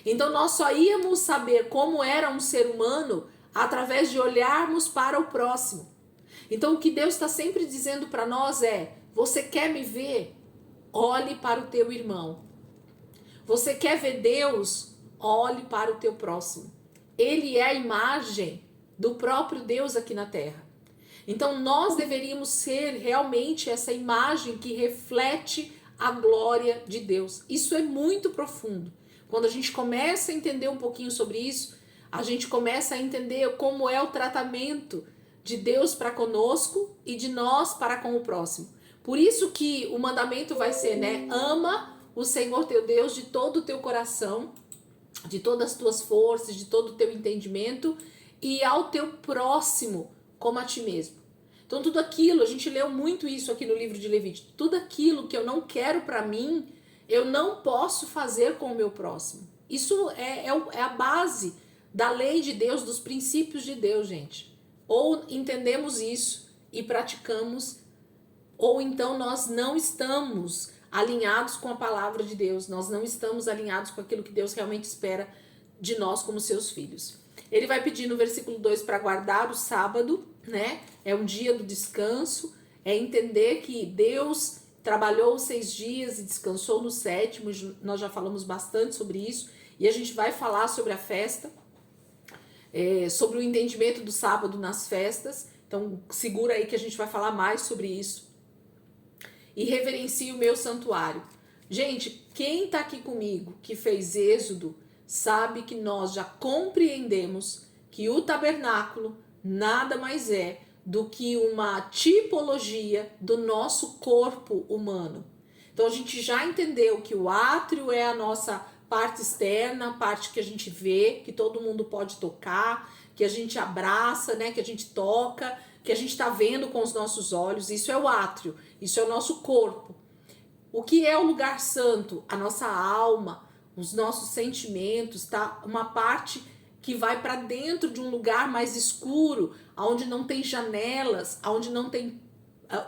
Então nós só íamos saber como era um ser humano através de olharmos para o próximo. Então o que Deus está sempre dizendo para nós é, você quer me ver? Olhe para o teu irmão. Você quer ver Deus? Olhe para o teu próximo. Ele é a imagem do próprio Deus aqui na terra. Então nós deveríamos ser realmente essa imagem que reflete a glória de Deus. Isso é muito profundo. Quando a gente começa a entender um pouquinho sobre isso, a gente começa a entender como é o tratamento de Deus para conosco e de nós para com o próximo. Por isso que o mandamento vai ser, né? Ama o Senhor teu Deus de todo o teu coração, de todas as tuas forças, de todo o teu entendimento e ao teu próximo como a ti mesmo. Então tudo aquilo, a gente leu muito isso aqui no livro de Levítico, tudo aquilo que eu não quero para mim, eu não posso fazer com o meu próximo. Isso é a base da lei de Deus, dos princípios de Deus, gente. Ou entendemos isso e praticamos, ou então nós não estamos alinhados com a palavra de Deus, nós não estamos alinhados com aquilo que Deus realmente espera de nós como seus filhos. Ele vai pedir no versículo 2 para guardar o sábado, né? É um dia do descanso, é entender que Deus trabalhou 6 dias e descansou no 7º, nós já falamos bastante sobre isso, e a gente vai falar sobre a festa, sobre o entendimento do sábado nas festas, então segura aí que a gente vai falar mais sobre isso. E reverencie o meu santuário. Gente, quem tá aqui comigo que fez Êxodo, sabe que nós já compreendemos que o tabernáculo nada mais é do que uma tipologia do nosso corpo humano. Então a gente já entendeu que o átrio é a nossa parte externa, a parte que a gente vê, que todo mundo pode tocar, que a gente abraça, né, que a gente toca, que a gente está vendo com os nossos olhos. Isso é o átrio, isso é o nosso corpo. O que é o lugar santo? A nossa alma, os nossos sentimentos, tá? Uma parte que vai para dentro de um lugar mais escuro, onde não tem janelas, onde não tem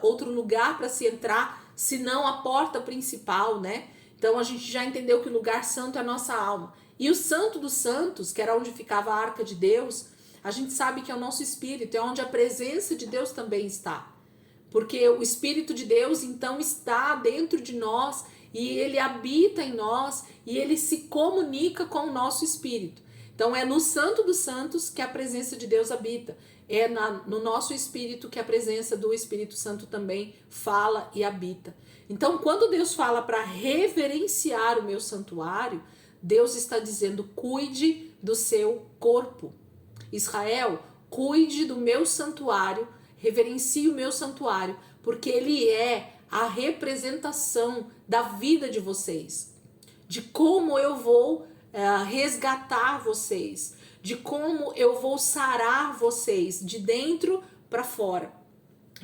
outro lugar para se entrar, senão a porta principal, né? Então a gente já entendeu que o lugar santo é a nossa alma. E o Santo dos Santos, que era onde ficava a Arca de Deus, a gente sabe que é o nosso espírito, é onde a presença de Deus também está. Porque o Espírito de Deus, então, está dentro de nós e ele habita em nós e ele se comunica com o nosso espírito. Então é no Santo dos Santos que a presença de Deus habita. É no nosso espírito que a presença do Espírito Santo também fala e habita. Então, quando Deus fala para reverenciar o meu santuário, Deus está dizendo: cuide do seu corpo. Israel, cuide do meu santuário, reverencie o meu santuário, porque ele é a representação da vida de vocês, de como eu vou resgatar vocês, de como eu vou sarar vocês de dentro para fora.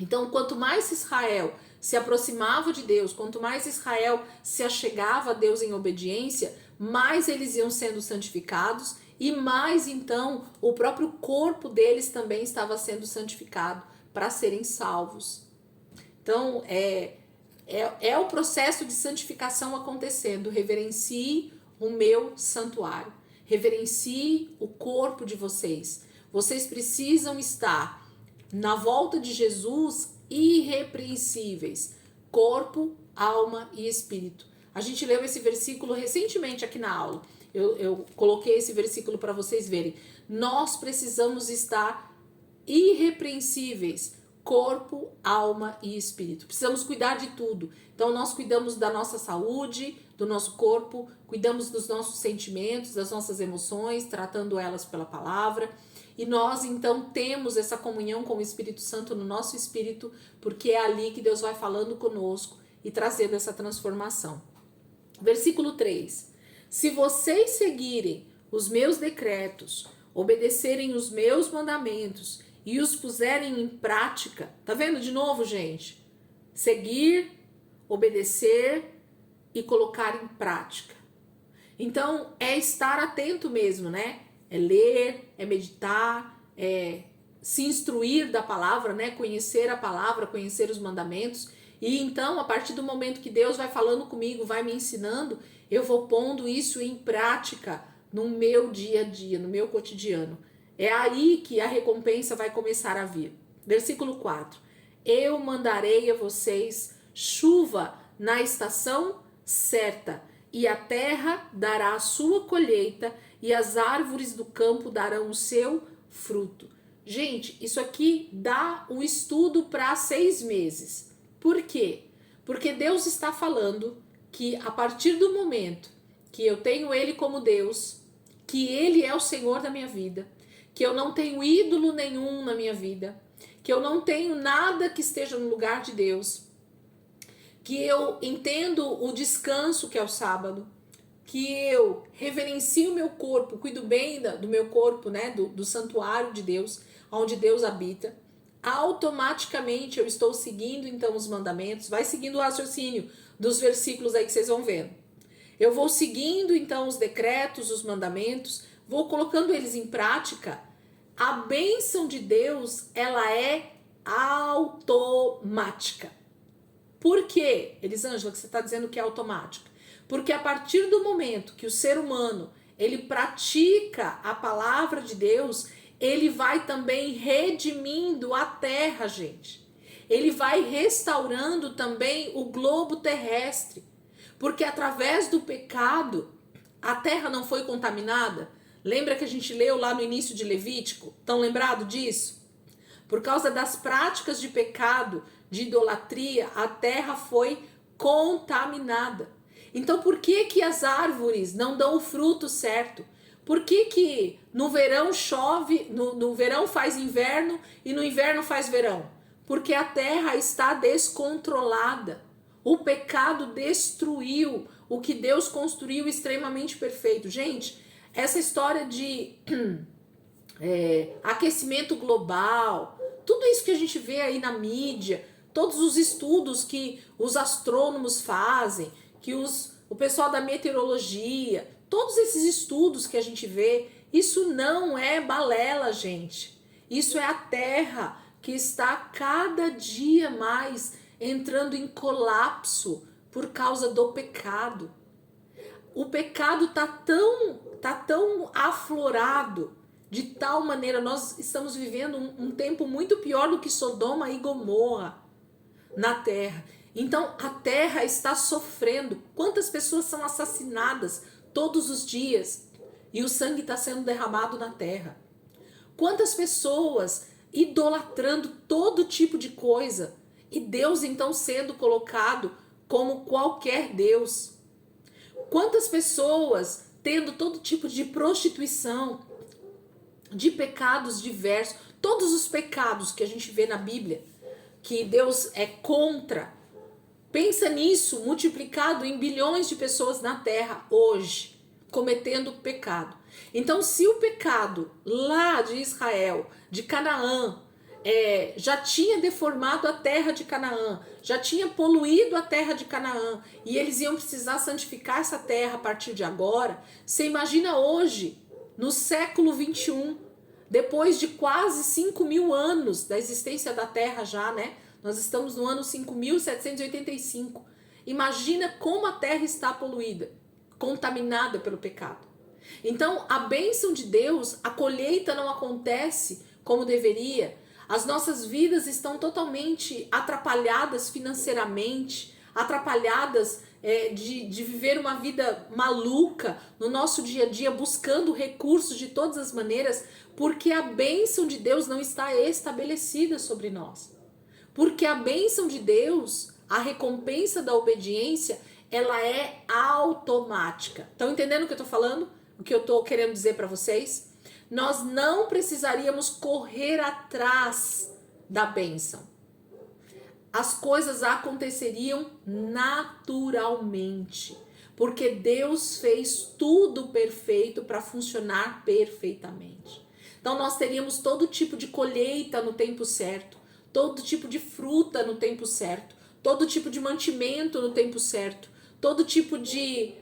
Então, quanto mais Israel se aproximava de Deus, quanto mais Israel se achegava a Deus em obediência, mais eles iam sendo santificados e mais então o próprio corpo deles também estava sendo santificado para serem salvos. Então, é o processo de santificação acontecendo. Reverencie o meu santuário. Reverencie o corpo de vocês. Vocês precisam estar na volta de Jesus irrepreensíveis. Corpo, alma e espírito. A gente leu esse versículo recentemente aqui na aula. Eu coloquei esse versículo para vocês verem. Nós precisamos estar irrepreensíveis. Corpo, alma e espírito. Precisamos cuidar de tudo. Então nós cuidamos da nossa saúde, do nosso corpo, cuidamos dos nossos sentimentos, das nossas emoções, tratando elas pela palavra. E nós então temos essa comunhão com o Espírito Santo no nosso espírito, porque é ali que Deus vai falando conosco e trazendo essa transformação. Versículo 3. Se vocês seguirem os meus decretos, obedecerem os meus mandamentos e os puserem em prática, tá vendo de novo, gente? Seguir, obedecer e colocar em prática. Então, é estar atento mesmo, né? É ler, é meditar, é se instruir da palavra, né? Conhecer a palavra, conhecer os mandamentos. E então, a partir do momento que Deus vai falando comigo, vai me ensinando, eu vou pondo isso em prática no meu dia a dia, no meu cotidiano. É aí que a recompensa vai começar a vir. Versículo 4. Eu mandarei a vocês chuva na estação certa, e a terra dará a sua colheita, e as árvores do campo darão o seu fruto. Gente, isso aqui dá um estudo para 6 meses. Por quê? Porque Deus está falando que a partir do momento que eu tenho Ele como Deus, que Ele é o Senhor da minha vida, que eu não tenho ídolo nenhum na minha vida, que eu não tenho nada que esteja no lugar de Deus, que eu entendo o descanso que é o sábado, que eu reverencio o meu corpo, cuido bem do meu corpo, né, do santuário de Deus, onde Deus habita, automaticamente eu estou seguindo então os mandamentos. Vai seguindo o raciocínio dos versículos aí que vocês vão vendo. Eu vou seguindo então os decretos, os mandamentos, vou colocando eles em prática. A bênção de Deus, ela é automática. Por quê, Elisângela, que você está dizendo que é automática? Porque a partir do momento que o ser humano, ele pratica a palavra de Deus, ele vai também redimindo a terra, gente. Ele vai restaurando também o globo terrestre. Porque através do pecado, a terra não foi contaminada. Lembra que a gente leu lá no início de Levítico? Estão lembrados disso? Por causa das práticas de pecado, de idolatria, a terra foi contaminada. Então, por que que as árvores não dão o fruto certo? Por que que no verão chove, no verão faz inverno e no inverno faz verão? Porque a terra está descontrolada. O pecado destruiu o que Deus construiu extremamente perfeito. Gente, essa história de aquecimento global, tudo isso que a gente vê aí na mídia, todos os estudos que os astrônomos fazem, que o pessoal da meteorologia, todos esses estudos que a gente vê, isso não é balela, gente. Isso é a Terra que está cada dia mais entrando em colapso por causa do pecado. O pecado tá tão aflorado, de tal maneira, nós estamos vivendo um tempo muito pior do que Sodoma e Gomorra na terra. Então a terra está sofrendo. Quantas pessoas são assassinadas todos os dias? e o sangue está sendo derramado na terra. Quantas pessoas idolatrando todo tipo de coisa e Deus então sendo colocado como qualquer Deus. Quantas pessoas tendo todo tipo de prostituição, de pecados diversos, todos os pecados que a gente vê na Bíblia, que Deus é contra. Pensa nisso, multiplicado em bilhões de pessoas na Terra hoje, cometendo pecado. Então, se o pecado lá de Israel, de Canaã, já tinha deformado a terra de Canaã, já tinha poluído a terra de Canaã, e eles iam precisar santificar essa terra a partir de agora, você imagina hoje, no século 21, depois de quase 5.000 anos da existência da terra já, né? Nós estamos no ano 5.785. Imagina como a terra está poluída, contaminada pelo pecado. Então, a bênção de Deus, a colheita não acontece como deveria. As nossas vidas estão totalmente atrapalhadas financeiramente, atrapalhadas de viver uma vida maluca no nosso dia a dia, buscando recursos de todas as maneiras, porque a bênção de Deus não está estabelecida sobre nós. Porque a bênção de Deus, a recompensa da obediência, ela é automática. Estão entendendo o que eu estou falando? O que eu estou querendo dizer para vocês? Nós não precisaríamos correr atrás da bênção. As coisas aconteceriam naturalmente, porque Deus fez tudo perfeito para funcionar perfeitamente. Então nós teríamos todo tipo de colheita no tempo certo, todo tipo de fruta no tempo certo, todo tipo de mantimento no tempo certo, todo tipo de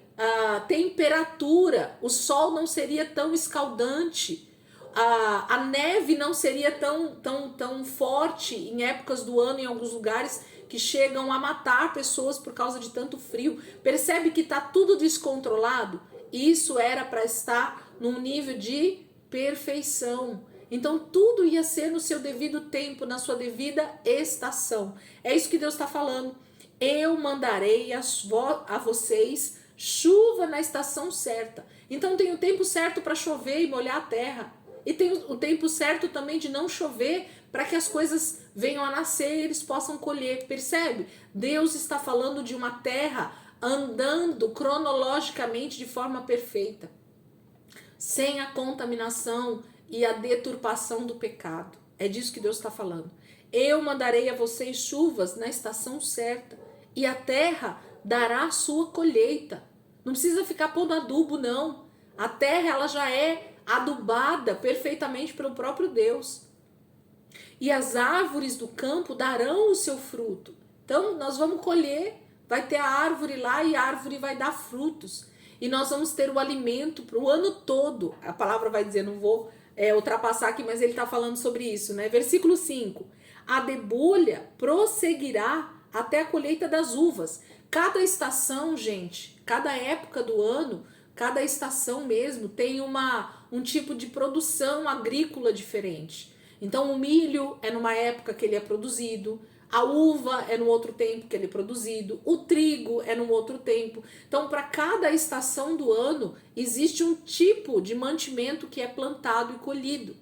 temperatura. O sol não seria tão escaldante, a neve não seria tão forte em épocas do ano em alguns lugares que chegam a matar pessoas por causa de tanto frio. Percebe que está tudo descontrolado? Isso era para estar num nível de perfeição. Então tudo ia ser no seu devido tempo, na sua devida estação. É isso que Deus está falando. Eu mandarei a vocês chuva na estação certa. Então tem o tempo certo para chover e molhar a terra. E tem o tempo certo também de não chover para que as coisas venham a nascer e eles possam colher. Percebe? Deus está falando de uma terra andando cronologicamente de forma perfeita, sem a contaminação e a deturpação do pecado. É disso que Deus está falando. Eu mandarei a vocês chuvas na estação certa e a terra dará a sua colheita. Não precisa ficar pondo adubo, não. A terra ela já é adubada perfeitamente pelo próprio Deus. E as árvores do campo darão o seu fruto. Então nós vamos colher, vai ter a árvore lá e a árvore vai dar frutos. E nós vamos ter o alimento para o ano todo. A palavra vai dizer, não vou ultrapassar aqui, mas ele está falando sobre isso, né? Versículo 5. A debulha prosseguirá até a colheita das uvas. Cada estação, gente, cada época do ano, cada estação mesmo tem um tipo de produção agrícola diferente. Então o milho é numa época que ele é produzido, a uva é no outro tempo que ele é produzido, o trigo é num outro tempo. Então para cada estação do ano existe um tipo de mantimento que é plantado e colhido.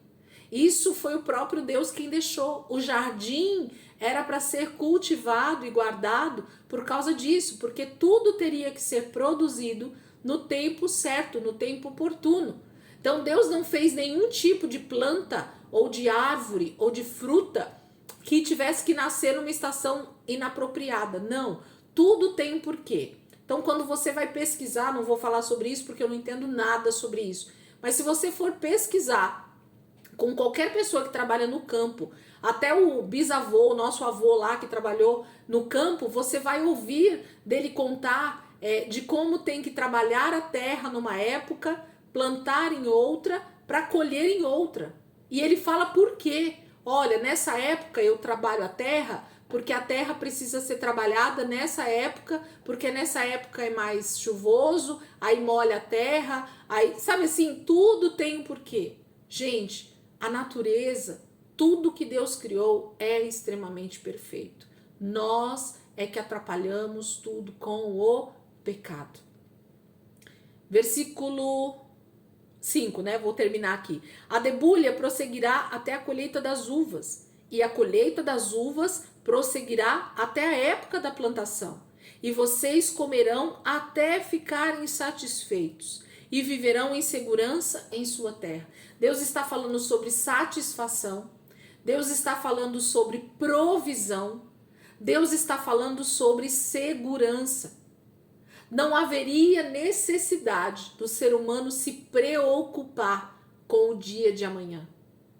Isso foi o próprio Deus quem deixou. O jardim era para ser cultivado e guardado por causa disso, porque tudo teria que ser produzido no tempo certo, no tempo oportuno. Então Deus não fez nenhum tipo de planta ou de árvore ou de fruta que tivesse que nascer numa estação inapropriada. Não, tudo tem um porquê. Então quando você vai pesquisar, não vou falar sobre isso porque eu não entendo nada sobre isso, mas se você for pesquisar com qualquer pessoa que trabalha no campo, até o bisavô, o nosso avô lá que trabalhou no campo, você vai ouvir dele contar de como tem que trabalhar a terra numa época, plantar em outra, para colher em outra. E ele fala por quê. Olha, nessa época eu trabalho a terra, porque a terra precisa ser trabalhada nessa época, porque nessa época é mais chuvoso, aí molha a terra, aí, sabe assim, tudo tem um porquê. Gente, a natureza, tudo que Deus criou é extremamente perfeito. Nós é que atrapalhamos tudo com o pecado. Versículo 5, né? Vou terminar aqui. A debulha prosseguirá até a colheita das uvas, e a colheita das uvas prosseguirá até a época da plantação. E vocês comerão até ficarem satisfeitos e viverão em segurança em sua terra. Deus está falando sobre satisfação. Deus está falando sobre provisão. Deus está falando sobre segurança. Não haveria necessidade do ser humano se preocupar com o dia de amanhã,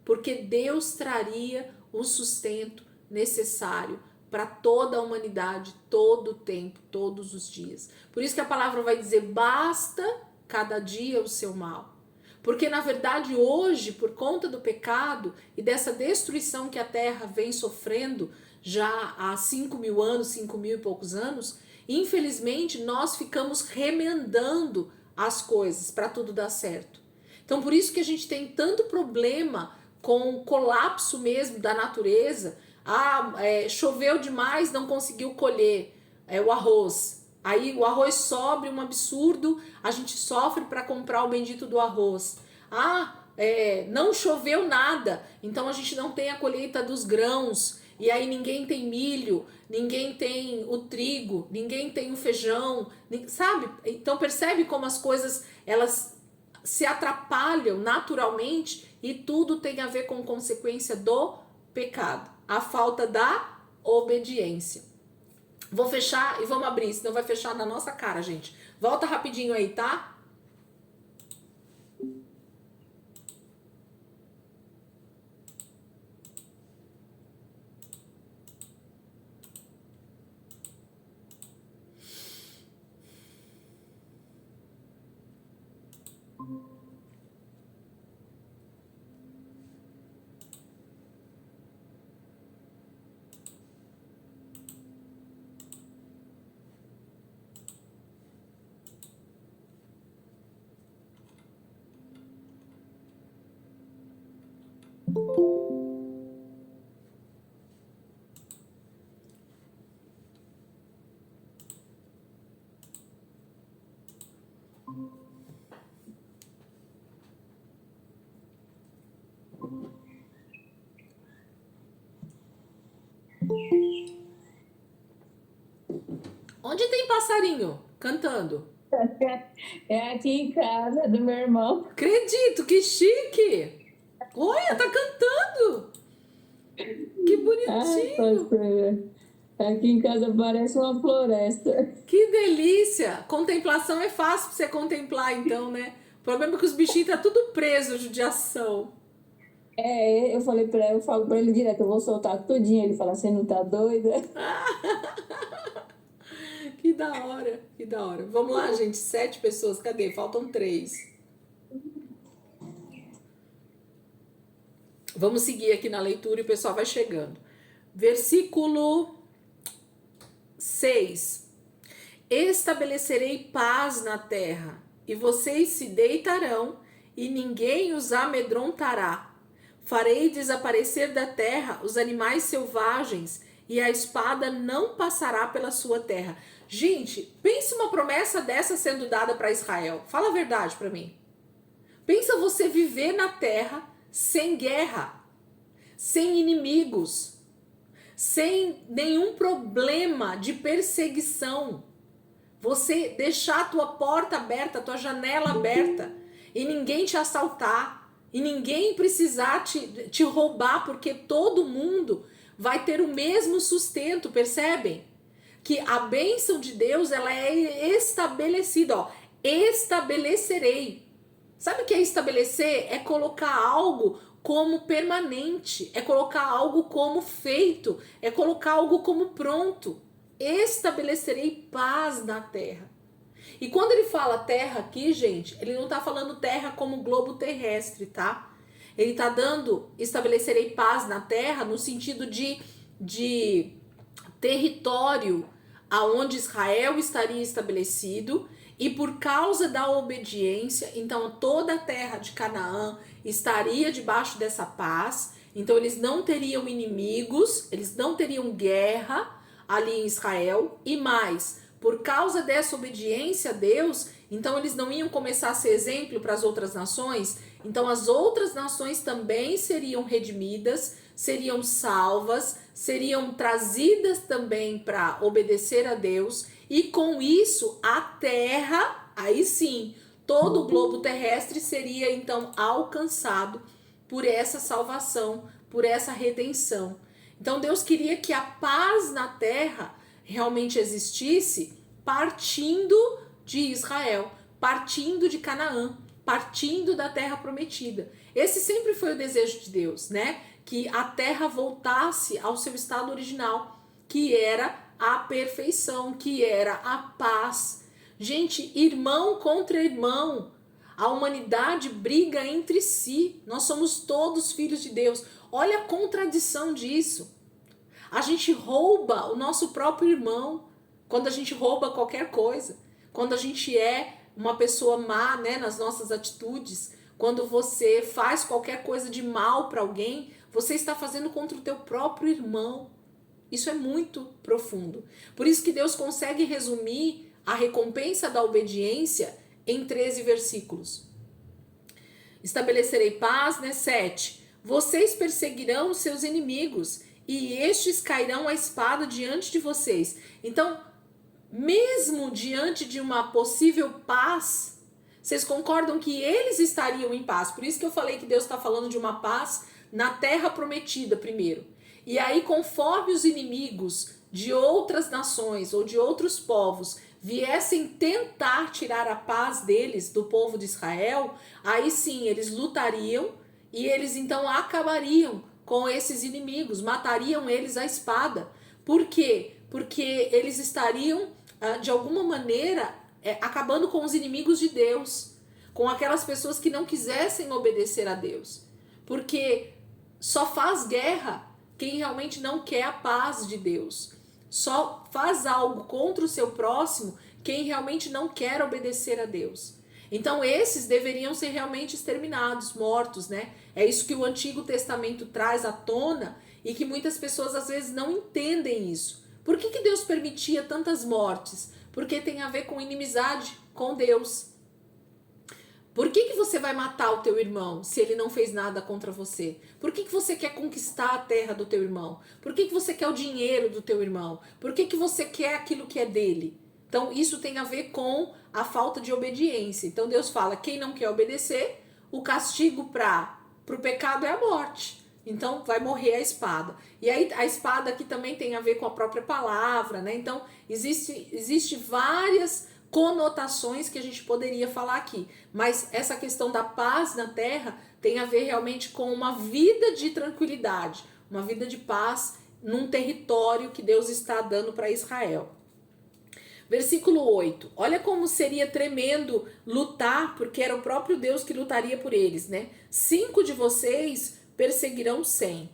porque Deus traria o sustento necessário para toda a humanidade, todo o tempo, todos os dias. Por isso que a palavra vai dizer: basta cada dia o seu mal. Porque na verdade hoje, por conta do pecado e dessa destruição que a terra vem sofrendo já há 5.000 anos, 5.000 e poucos anos, infelizmente nós ficamos remendando as coisas para tudo dar certo. Então por isso que a gente tem tanto problema com o colapso mesmo da natureza. Choveu demais, não conseguiu colher o arroz. Aí o arroz sobe um absurdo, a gente sofre para comprar o bendito do arroz. Não choveu nada, então a gente não tem a colheita dos grãos. E aí ninguém tem milho, ninguém tem o trigo, ninguém tem o feijão, sabe? Então percebe como as coisas elas se atrapalham naturalmente e tudo tem a ver com consequência do pecado, a falta da obediência. Vou fechar e vamos abrir, senão vai fechar na nossa cara, gente. Volta rapidinho aí, tá? Onde tem passarinho cantando? É aqui em casa do meu irmão. Acredito, que chique! Olha, tá cantando! Que Ai, bonitinho! pastora. Aqui em casa parece uma floresta. Que delícia! Contemplação é fácil pra você contemplar, então, né? O problema é que os bichinhos tá tudo preso, judiação. Eu falo pra ele direto, eu vou soltar tudinho. Ele fala, você não tá doida? Que da hora, que da hora. Vamos lá, gente. 7 pessoas. Cadê? Faltam 3. Vamos seguir aqui na leitura e o pessoal vai chegando. Versículo 6. Estabelecerei paz na terra, e vocês se deitarão, e ninguém os amedrontará. Farei desaparecer da terra os animais selvagens, e a espada não passará pela sua terra. Gente, pense uma promessa dessa sendo dada para Israel. Fala a verdade para mim. Pensa você viver na terra sem guerra, sem inimigos, sem nenhum problema de perseguição. Você deixar a tua porta aberta, a tua janela aberta, e ninguém te assaltar, e ninguém precisar te roubar, porque todo mundo vai ter o mesmo sustento, percebem? Que a bênção de Deus, ela é estabelecida, ó. Estabelecerei. Sabe o que é estabelecer? É colocar algo como permanente, é colocar algo como feito, é colocar algo como pronto. Estabelecerei paz na terra. E quando ele fala terra aqui, gente, ele não tá falando terra como globo terrestre, tá? Ele tá dando, estabelecerei paz na terra no sentido de território aonde Israel estaria estabelecido, e por causa da obediência, então toda a terra de Canaã estaria debaixo dessa paz. Então eles não teriam inimigos, eles não teriam guerra ali em Israel, e mais, por causa dessa obediência a Deus, então eles não iam começar a ser exemplo para as outras nações, então as outras nações também seriam redimidas, seriam salvas, seriam trazidas também para obedecer a Deus, e com isso a terra, aí sim, todo o globo terrestre seria então alcançado por essa salvação, por essa redenção. Então Deus queria que a paz na terra realmente existisse partindo de Israel, partindo de Canaã, partindo da terra prometida. Esse sempre foi o desejo de Deus, né? Que a terra voltasse ao seu estado original, que era a perfeição, que era a paz. Gente, irmão contra irmão, a humanidade briga entre si. Nós somos todos filhos de Deus. Olha a contradição disso. A gente rouba o nosso próprio irmão quando a gente rouba qualquer coisa. Quando a gente é uma pessoa má, né, nas nossas atitudes. Quando você faz qualquer coisa de mal para alguém, você está fazendo contra o teu próprio irmão. Isso é muito profundo. Por isso que Deus consegue resumir a recompensa da obediência em 13 versículos. Estabelecerei paz, né? 7. Vocês perseguirão os seus inimigos e estes cairão a espada diante de vocês. Então, mesmo diante de uma possível paz, vocês concordam que eles estariam em paz? Por isso que eu falei que Deus está falando de uma paz na terra prometida primeiro. E aí, conforme os inimigos de outras nações ou de outros povos viessem tentar tirar a paz deles, do povo de Israel, aí sim eles lutariam e eles então acabariam com esses inimigos, matariam eles à espada. Por quê? Porque eles estariam, de alguma maneira, acabando com os inimigos de Deus, com aquelas pessoas que não quisessem obedecer a Deus. Porque só faz guerra quem realmente não quer a paz de Deus. Só faz algo contra o seu próximo quem realmente não quer obedecer a Deus. Então esses deveriam ser realmente exterminados, mortos, né? É isso que o Antigo Testamento traz à tona e que muitas pessoas às vezes não entendem isso. Por que Deus permitia tantas mortes? Porque tem a ver com inimizade com Deus. Por que você vai matar o teu irmão se ele não fez nada contra você? Por que você quer conquistar a terra do teu irmão? Por que você quer o dinheiro do teu irmão? Por que você quer aquilo que é dele? Então isso tem a ver com a falta de obediência. Então Deus fala, quem não quer obedecer, o castigo para o pecado é a morte. Então vai morrer a espada. E aí a espada aqui também tem a ver com a própria palavra, né? Então existe várias conotações que a gente poderia falar aqui, mas essa questão da paz na terra tem a ver realmente com uma vida de tranquilidade, uma vida de paz num território que Deus está dando para Israel. Versículo 8, olha como seria tremendo lutar, porque era o próprio Deus que lutaria por eles, né? 5 de vocês perseguirão 100,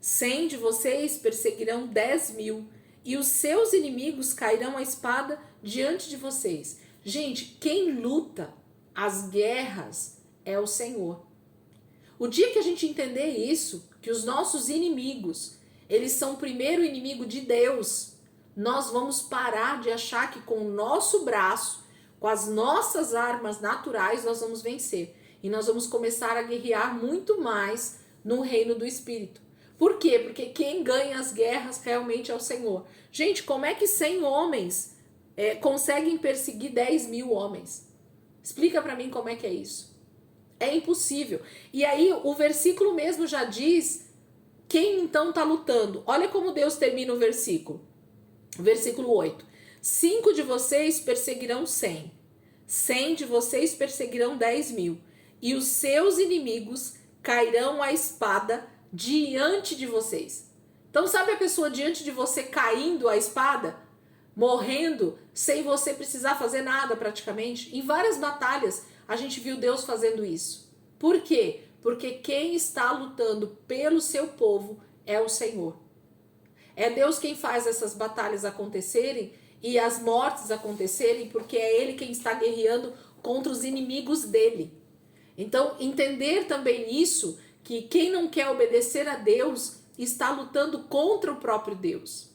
100 de vocês perseguirão 10.000, e os seus inimigos cairão à espada diante de vocês. Gente, quem luta as guerras é o Senhor. O dia que a gente entender isso, que os nossos inimigos, eles são primeiro inimigo de Deus, nós vamos parar de achar que com o nosso braço, com as nossas armas naturais, nós vamos vencer. E nós vamos começar a guerrear muito mais no reino do Espírito. Por quê? Porque quem ganha as guerras realmente é o Senhor. Gente, como é que 100 homens conseguem perseguir 10.000 homens? Explica para mim como é que é isso. É impossível. E aí o versículo mesmo já diz quem então está lutando. Olha como Deus termina o versículo. Versículo 8. 5 de vocês perseguirão 100. 100 de vocês perseguirão 10.000. E os seus inimigos cairão à espada diante de vocês. Então sabe a pessoa diante de você caindo à espada? Morrendo, sem você precisar fazer nada praticamente? Em várias batalhas a gente viu Deus fazendo isso. Por quê? Porque quem está lutando pelo seu povo é o Senhor. É Deus quem faz essas batalhas acontecerem e as mortes acontecerem, porque é Ele quem está guerreando contra os inimigos dele. Então, entender também isso, que quem não quer obedecer a Deus está lutando contra o próprio Deus.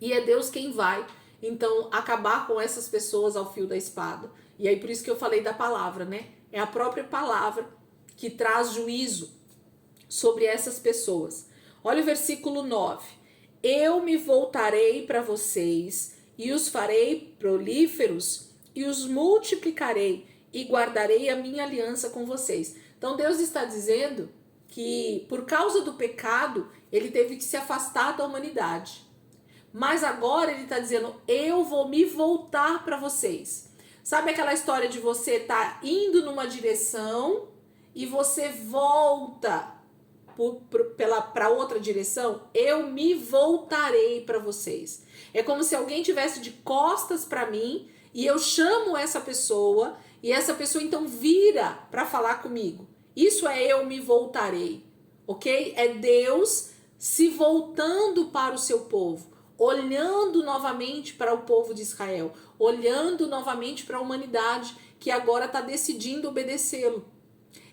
E é Deus quem vai, então, acabar com essas pessoas ao fio da espada. E aí por isso que eu falei da palavra, né? É a própria palavra que traz juízo sobre essas pessoas. Olha o versículo 9. Eu me voltarei para vocês e os farei prolíferos e os multiplicarei e guardarei a minha aliança com vocês. Então Deus está dizendo que por causa do pecado ele teve que se afastar da humanidade. Mas agora ele está dizendo, eu vou me voltar para vocês. Sabe aquela história de você estar indo numa direção e você volta para outra direção? Eu me voltarei para vocês. É como se alguém tivesse de costas para mim e eu chamo essa pessoa e essa pessoa então vira para falar comigo. Isso é eu me voltarei, ok? É Deus se voltando para o seu povo, olhando novamente para o povo de Israel, olhando novamente para a humanidade que agora está decidindo obedecê-lo.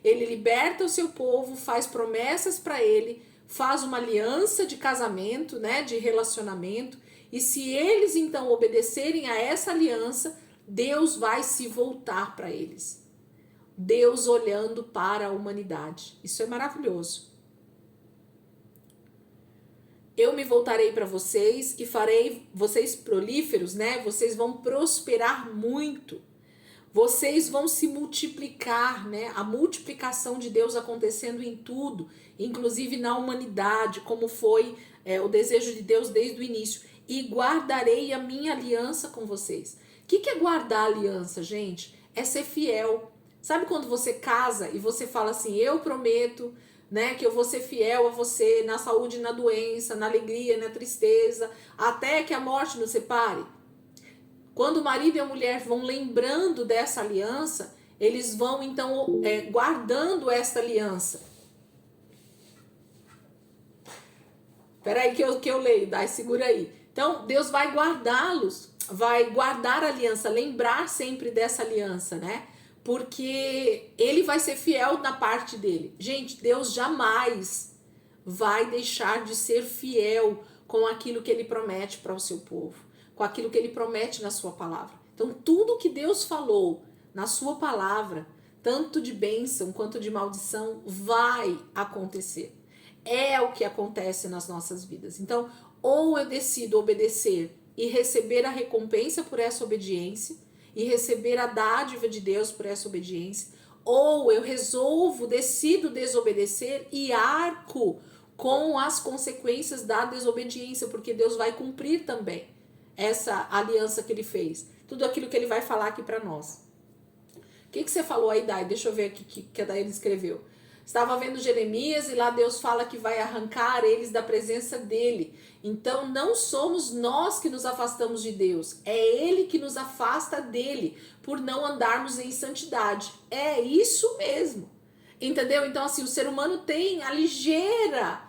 Ele liberta o seu povo, faz promessas para ele, faz uma aliança de casamento, né, de relacionamento, e se eles então obedecerem a essa aliança, Deus vai se voltar para eles. Deus olhando para a humanidade. Isso é maravilhoso. Eu me voltarei para vocês e farei vocês prolíferos, né? Vocês vão prosperar muito. Vocês vão se multiplicar, né? A multiplicação de Deus acontecendo em tudo, inclusive na humanidade, como foi o desejo de Deus desde o início. E guardarei a minha aliança com vocês. O que é guardar a aliança, gente? É ser fiel. Sabe quando você casa e você fala assim, eu prometo, né, que eu vou ser fiel a você na saúde e na doença, na alegria e na tristeza, até que a morte nos separe? Quando o marido e a mulher vão lembrando dessa aliança, eles vão então guardando essa aliança. Peraí que eu leio, Dai, segura aí. Então, Deus vai guardá-los, vai guardar a aliança, lembrar sempre dessa aliança, né? Porque ele vai ser fiel na parte dele. Gente, Deus jamais vai deixar de ser fiel com aquilo que ele promete para o seu povo, com aquilo que ele promete na sua palavra. Então, tudo que Deus falou na sua palavra, tanto de bênção quanto de maldição, vai acontecer. É o que acontece nas nossas vidas. Então, ou eu decido obedecer e receber a recompensa por essa obediência, e receber a dádiva de Deus por essa obediência, ou eu decido desobedecer e arco com as consequências da desobediência, porque Deus vai cumprir também essa aliança que ele fez, tudo aquilo que ele vai falar aqui para nós. O que você falou aí, Dai? Deixa eu ver aqui que a Dai escreveu. Estava vendo Jeremias e lá Deus fala que vai arrancar eles da presença dele. Então não somos nós que nos afastamos de Deus, é ele que nos afasta dele por não andarmos em santidade. É isso mesmo. Entendeu? Então assim, o ser humano tem a ligeira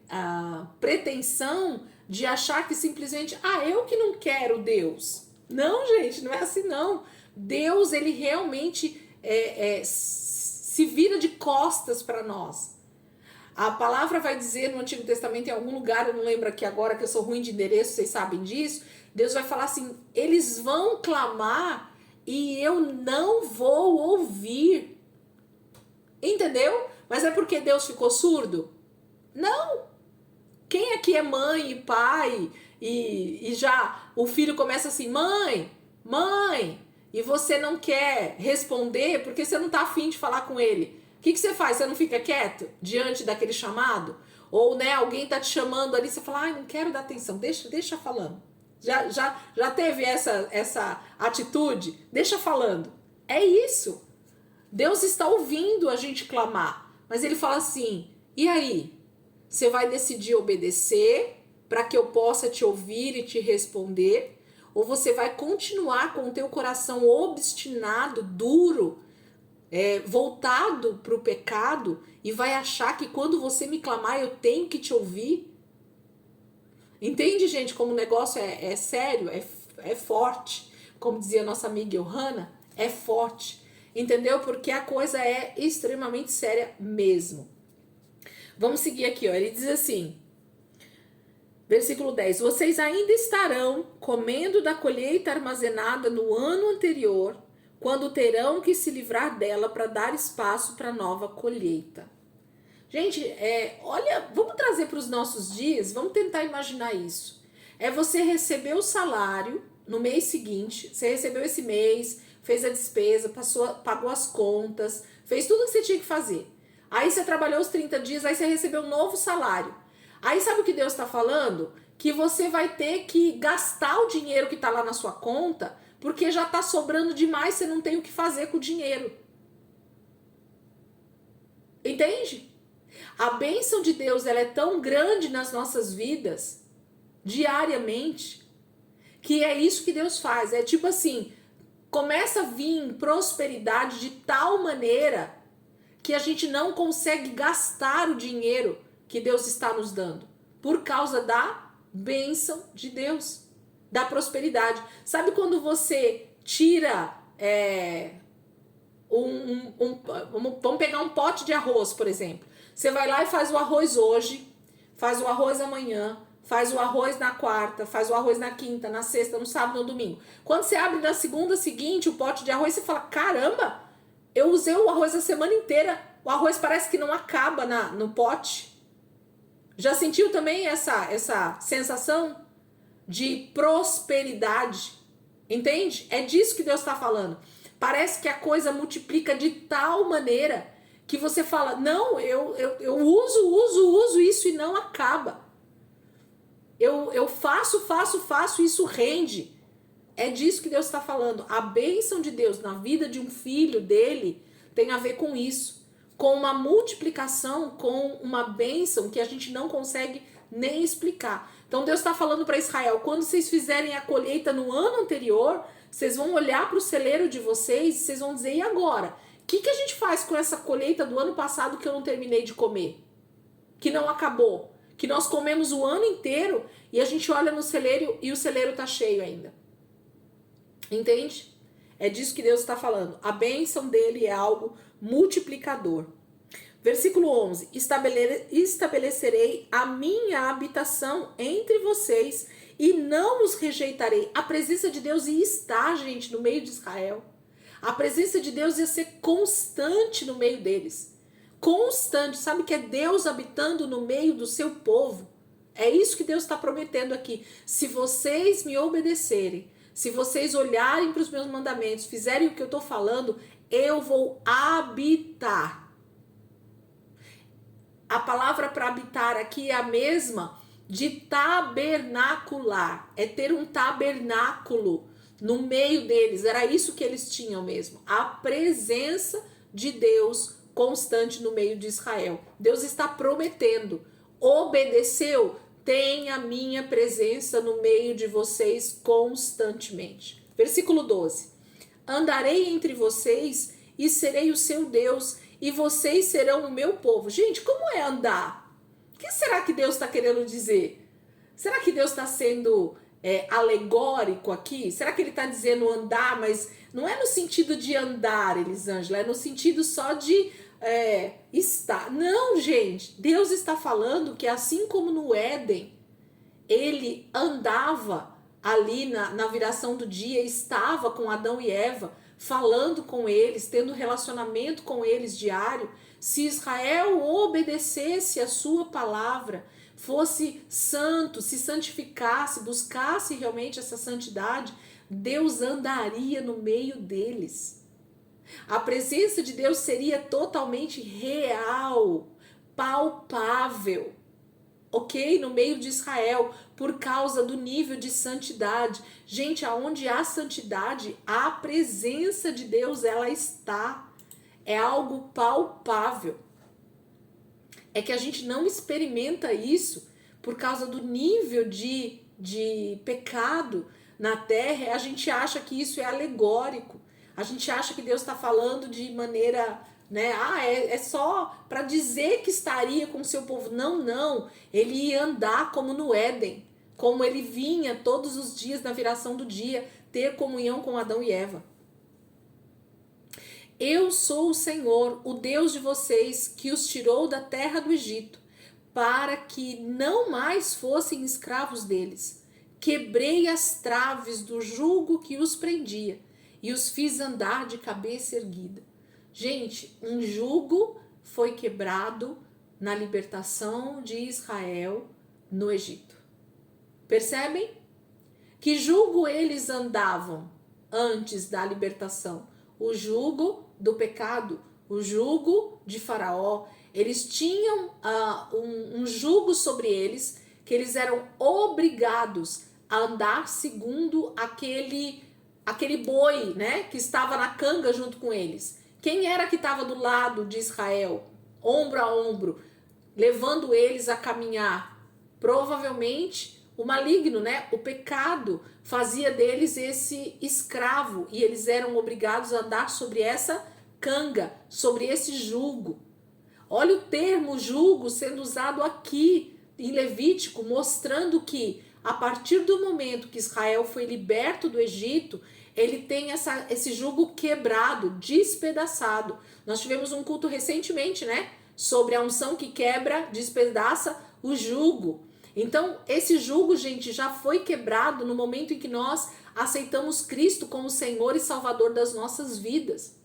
a pretensão de achar que simplesmente, eu que não quero Deus. Não, gente, não é assim não. Deus, ele realmente se vira de costas para nós. A palavra vai dizer no Antigo Testamento, em algum lugar, eu não lembro aqui agora, que eu sou ruim de endereço, vocês sabem disso, Deus vai falar assim, eles vão clamar e eu não vou ouvir. Entendeu? Mas é porque Deus ficou surdo? Não. Quem aqui é mãe e pai e já o filho começa assim, mãe, e você não quer responder porque você não tá afim de falar com ele. O que você faz? Você não fica quieto diante daquele chamado? Ou, né, alguém tá te chamando ali, você fala, não quero dar atenção, deixa falando. Já teve essa atitude? Deixa falando. É isso. Deus está ouvindo a gente clamar, mas ele fala assim, e aí? Você vai decidir obedecer para que eu possa te ouvir e te responder? Ou você vai continuar com o teu coração obstinado, duro, voltado para o pecado e vai achar que quando você me clamar eu tenho que te ouvir? Entende, gente, como o negócio é sério, é forte. Como dizia nossa amiga Johanna, é forte. Entendeu? Porque a coisa é extremamente séria mesmo. Vamos seguir aqui, ó. Ele diz assim, Versículo 10. Vocês ainda estarão comendo da colheita armazenada no ano anterior, quando terão que se livrar dela para dar espaço para nova colheita. Gente, olha, vamos trazer para os nossos dias, vamos tentar imaginar isso. É você receber o salário no mês seguinte, você recebeu esse mês, fez a despesa, pagou as contas, fez tudo que você tinha que fazer. Aí você trabalhou os 30 dias, aí você recebeu um novo salário. Aí sabe o que Deus está falando? Que você vai ter que gastar o dinheiro que está lá na sua conta, porque já está sobrando demais, você não tem o que fazer com o dinheiro. Entende? A bênção de Deus, ela é tão grande nas nossas vidas, diariamente, que é isso que Deus faz. É tipo assim, começa a vir prosperidade de tal maneira que a gente não consegue gastar o dinheiro que Deus está nos dando, por causa da bênção de Deus, da prosperidade. Sabe quando você tira vamos pegar um pote de arroz, por exemplo. Você vai lá e faz o arroz hoje, faz o arroz amanhã, faz o arroz na quarta, faz o arroz na quinta, na sexta, no sábado, no domingo. Quando você abre na segunda seguinte o pote de arroz, você fala, caramba, eu usei o arroz a semana inteira, o arroz parece que não acaba no pote. Já sentiu também essa sensação de prosperidade? Entende? É disso que Deus está falando. Parece que a coisa multiplica de tal maneira que você fala, não, eu uso isso e não acaba. Eu faço, isso rende. É disso que Deus está falando. A bênção de Deus na vida de um filho dele tem a ver com isso. Com uma multiplicação, com uma bênção que a gente não consegue nem explicar. Então Deus está falando para Israel, quando vocês fizerem a colheita no ano anterior, vocês vão olhar para o celeiro de vocês e vocês vão dizer, e agora? O que a gente faz com essa colheita do ano passado que eu não terminei de comer? Que não acabou? Que nós comemos o ano inteiro e a gente olha no celeiro e o celeiro está cheio ainda. Entende? É disso que Deus está falando. A bênção dele é algo multiplicador. Versículo 11. Estabelecerei a minha habitação entre vocês e não os rejeitarei. A presença de Deus ia estar, gente, no meio de Israel. A presença de Deus ia ser constante no meio deles. Constante. Sabe que é Deus habitando no meio do seu povo? É isso que Deus está prometendo aqui. Se vocês me obedecerem, se vocês olharem para os meus mandamentos, fizerem o que eu estou falando, eu vou habitar. A palavra para habitar aqui é a mesma de tabernacular. É ter um tabernáculo no meio deles. Era isso que eles tinham mesmo. A presença de Deus constante no meio de Israel. Deus está prometendo. Obedeceu? Tem a minha presença no meio de vocês constantemente. Versículo 12. Andarei entre vocês e serei o seu Deus, e vocês serão o meu povo. Gente, como é andar? O que será que Deus está querendo dizer? Será que Deus está sendo alegórico aqui? Será que ele está dizendo andar, mas não é no sentido de andar, Elisângela, é no sentido só de estar. Não, gente, Deus está falando que assim como no Éden, ele andava ali na viração do dia, estava com Adão e Eva, falando com eles, tendo relacionamento com eles diário. Se Israel obedecesse a sua palavra, fosse santo, se santificasse, buscasse realmente essa santidade, Deus andaria no meio deles. A presença de Deus seria totalmente real, palpável, ok? No meio de Israel, por causa do nível de santidade. Gente, aonde há santidade, a presença de Deus, ela está. É algo palpável. É que a gente não experimenta isso por causa do nível de pecado na terra. A gente acha que isso é alegórico. A gente acha que Deus está falando de maneira, né? É só para dizer que estaria com o seu povo. Não, não. Ele ia andar como no Éden. Como ele vinha todos os dias na viração do dia, ter comunhão com Adão e Eva. Eu sou o Senhor, o Deus de vocês, que os tirou da terra do Egito, para que não mais fossem escravos deles. Quebrei as traves do jugo que os prendia e os fiz andar de cabeça erguida. Gente, um jugo foi quebrado na libertação de Israel no Egito. Percebem? Que jugo eles andavam antes da libertação? O jugo do pecado, o jugo de Faraó. Eles tinham um jugo sobre eles, que eles eram obrigados a andar segundo aquele boi, né, que estava na canga junto com eles. Quem era que estava do lado de Israel, ombro a ombro, levando eles a caminhar? Provavelmente o maligno, né? O pecado fazia deles esse escravo e eles eram obrigados a andar sobre essa canga, sobre esse jugo. Olha o termo jugo sendo usado aqui em Levítico, mostrando que a partir do momento que Israel foi liberto do Egito, ele tem esse jugo quebrado, despedaçado. Nós tivemos um culto recentemente, né? Sobre a unção que quebra, despedaça o jugo. Então, esse jugo, gente, já foi quebrado no momento em que nós aceitamos Cristo como Senhor e Salvador das nossas vidas.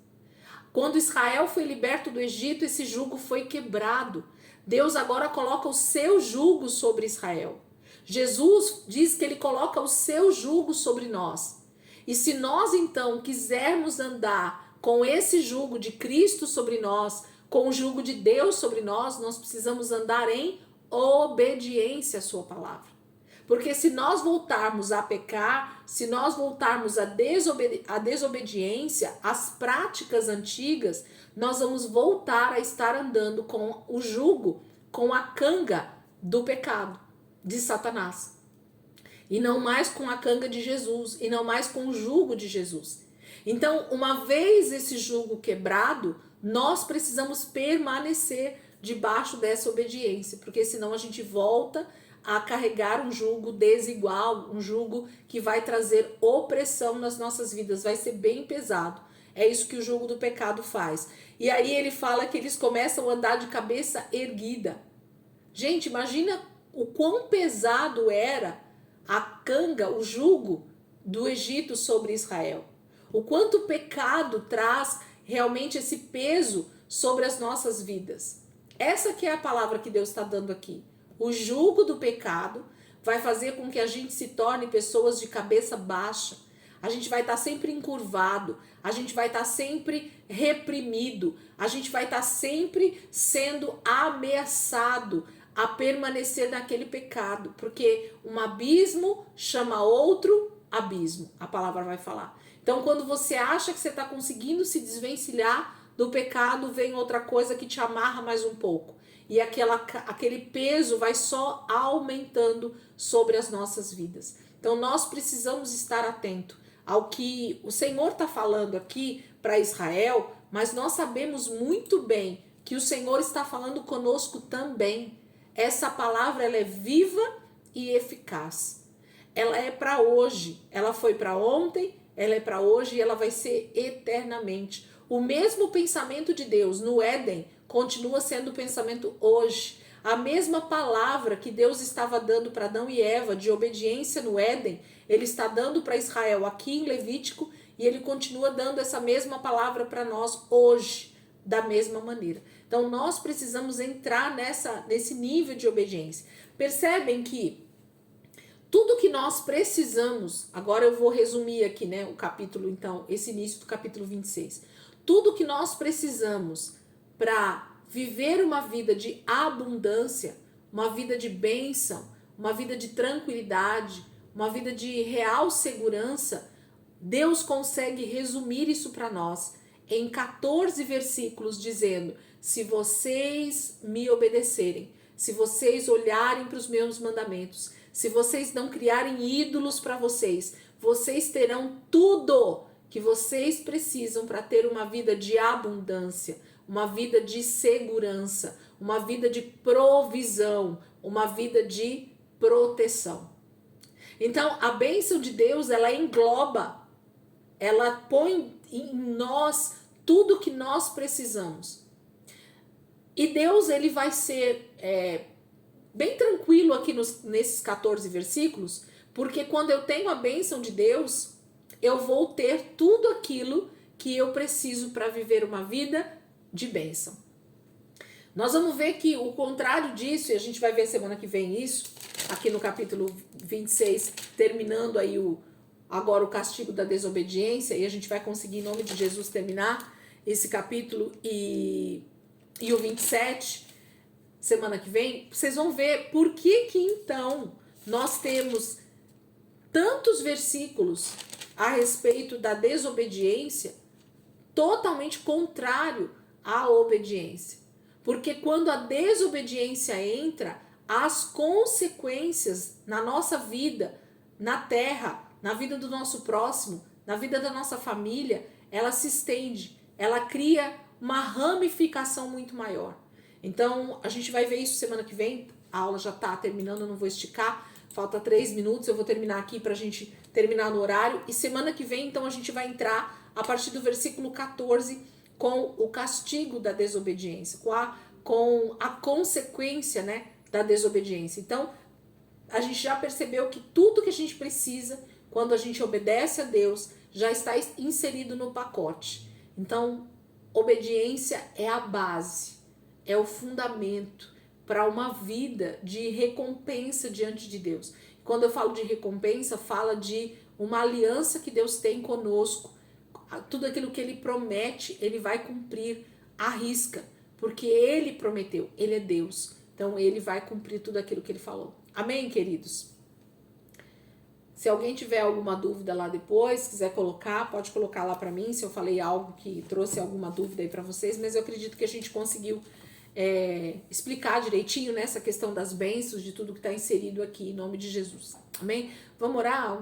Quando Israel foi liberto do Egito, esse jugo foi quebrado. Deus agora coloca o seu jugo sobre Israel. Jesus diz que ele coloca o seu jugo sobre nós. E se nós então quisermos andar com esse jugo de Cristo sobre nós, com o jugo de Deus sobre nós, nós precisamos andar em obediência à sua palavra. Porque se nós voltarmos a pecar, se nós voltarmos à desobediência, às práticas antigas, nós vamos voltar a estar andando com o jugo, com a canga do pecado, de Satanás. E não mais com a canga de Jesus, e não mais com o jugo de Jesus. Então, uma vez esse jugo quebrado, nós precisamos permanecer debaixo dessa obediência, porque senão a gente volta a carregar um jugo desigual, um jugo que vai trazer opressão nas nossas vidas, vai ser bem pesado. É isso que o jugo do pecado faz. E aí ele fala que eles começam a andar de cabeça erguida. Gente, imagina o quão pesado era a canga, o jugo do Egito sobre Israel. O quanto o pecado traz realmente esse peso sobre as nossas vidas. Essa que é a palavra que Deus está dando aqui. O jugo do pecado vai fazer com que a gente se torne pessoas de cabeça baixa. A gente vai estar sempre encurvado, a gente vai estar sempre reprimido, a gente vai estar sempre sendo ameaçado a permanecer naquele pecado, porque um abismo chama outro abismo, a palavra vai falar. Então, quando você acha que você está conseguindo se desvencilhar do pecado, vem outra coisa que te amarra mais um pouco. E aquele peso vai só aumentando sobre as nossas vidas. Então, nós precisamos estar atentos ao que o Senhor está falando aqui para Israel, mas nós sabemos muito bem que o Senhor está falando conosco também. Essa palavra ela é viva e eficaz. Ela é para hoje, ela foi para ontem, ela é para hoje e ela vai ser eternamente. O mesmo pensamento de Deus no Éden continua sendo o pensamento hoje. A mesma palavra que Deus estava dando para Adão e Eva de obediência no Éden, ele está dando para Israel aqui em Levítico e ele continua dando essa mesma palavra para nós hoje, da mesma maneira. Então nós precisamos entrar nesse nível de obediência. Percebem que tudo que nós precisamos, agora eu vou resumir aqui, né, o capítulo, então, esse início do capítulo 26. Tudo que nós precisamos para viver uma vida de abundância, uma vida de bênção, uma vida de tranquilidade, uma vida de real segurança, Deus consegue resumir isso para nós em 14 versículos dizendo: se vocês me obedecerem, se vocês olharem para os meus mandamentos, se vocês não criarem ídolos para vocês, vocês terão tudo que vocês precisam para ter uma vida de abundância, uma vida de segurança, uma vida de provisão, uma vida de proteção. Então, a bênção de Deus, ela engloba, ela põe em nós tudo que nós precisamos. E Deus, ele vai ser bem tranquilo aqui nesses 14 versículos, porque quando eu tenho a bênção de Deus, eu vou ter tudo aquilo que eu preciso para viver uma vida de bênção. Nós vamos ver que o contrário disso, e a gente vai ver semana que vem isso, aqui no capítulo 26, terminando aí agora o castigo da desobediência, e a gente vai conseguir, em nome de Jesus, terminar esse capítulo e o 27, semana que vem. Vocês vão ver por que então nós temos tantos versículos a respeito da desobediência totalmente contrário à obediência. Porque quando a desobediência entra, as consequências na nossa vida, na terra, na vida do nosso próximo, na vida da nossa família, ela se estende, ela cria uma ramificação muito maior. Então, a gente vai ver isso semana que vem. A aula já está terminando, eu não vou esticar. Falta 3 minutos, eu vou terminar aqui para a gente terminar no horário. E semana que vem, então, a gente vai entrar a partir do versículo 14 com o castigo da desobediência, com a consequência, né, da desobediência. Então, a gente já percebeu que tudo que a gente precisa, quando a gente obedece a Deus, já está inserido no pacote. Então, obediência é a base, é o fundamento para uma vida de recompensa diante de Deus. Quando eu falo de recompensa, fala de uma aliança que Deus tem conosco. Tudo aquilo que Ele promete, Ele vai cumprir à risca, porque Ele prometeu, Ele é Deus. Então, Ele vai cumprir tudo aquilo que Ele falou. Amém, queridos? Se alguém tiver alguma dúvida lá depois, quiser colocar, pode colocar lá para mim, se eu falei algo que trouxe alguma dúvida aí para vocês, mas eu acredito que a gente conseguiu explicar direitinho nessa questão das bênçãos, de tudo que está inserido aqui, em nome de Jesus. Amém? Vamos orar? Alguém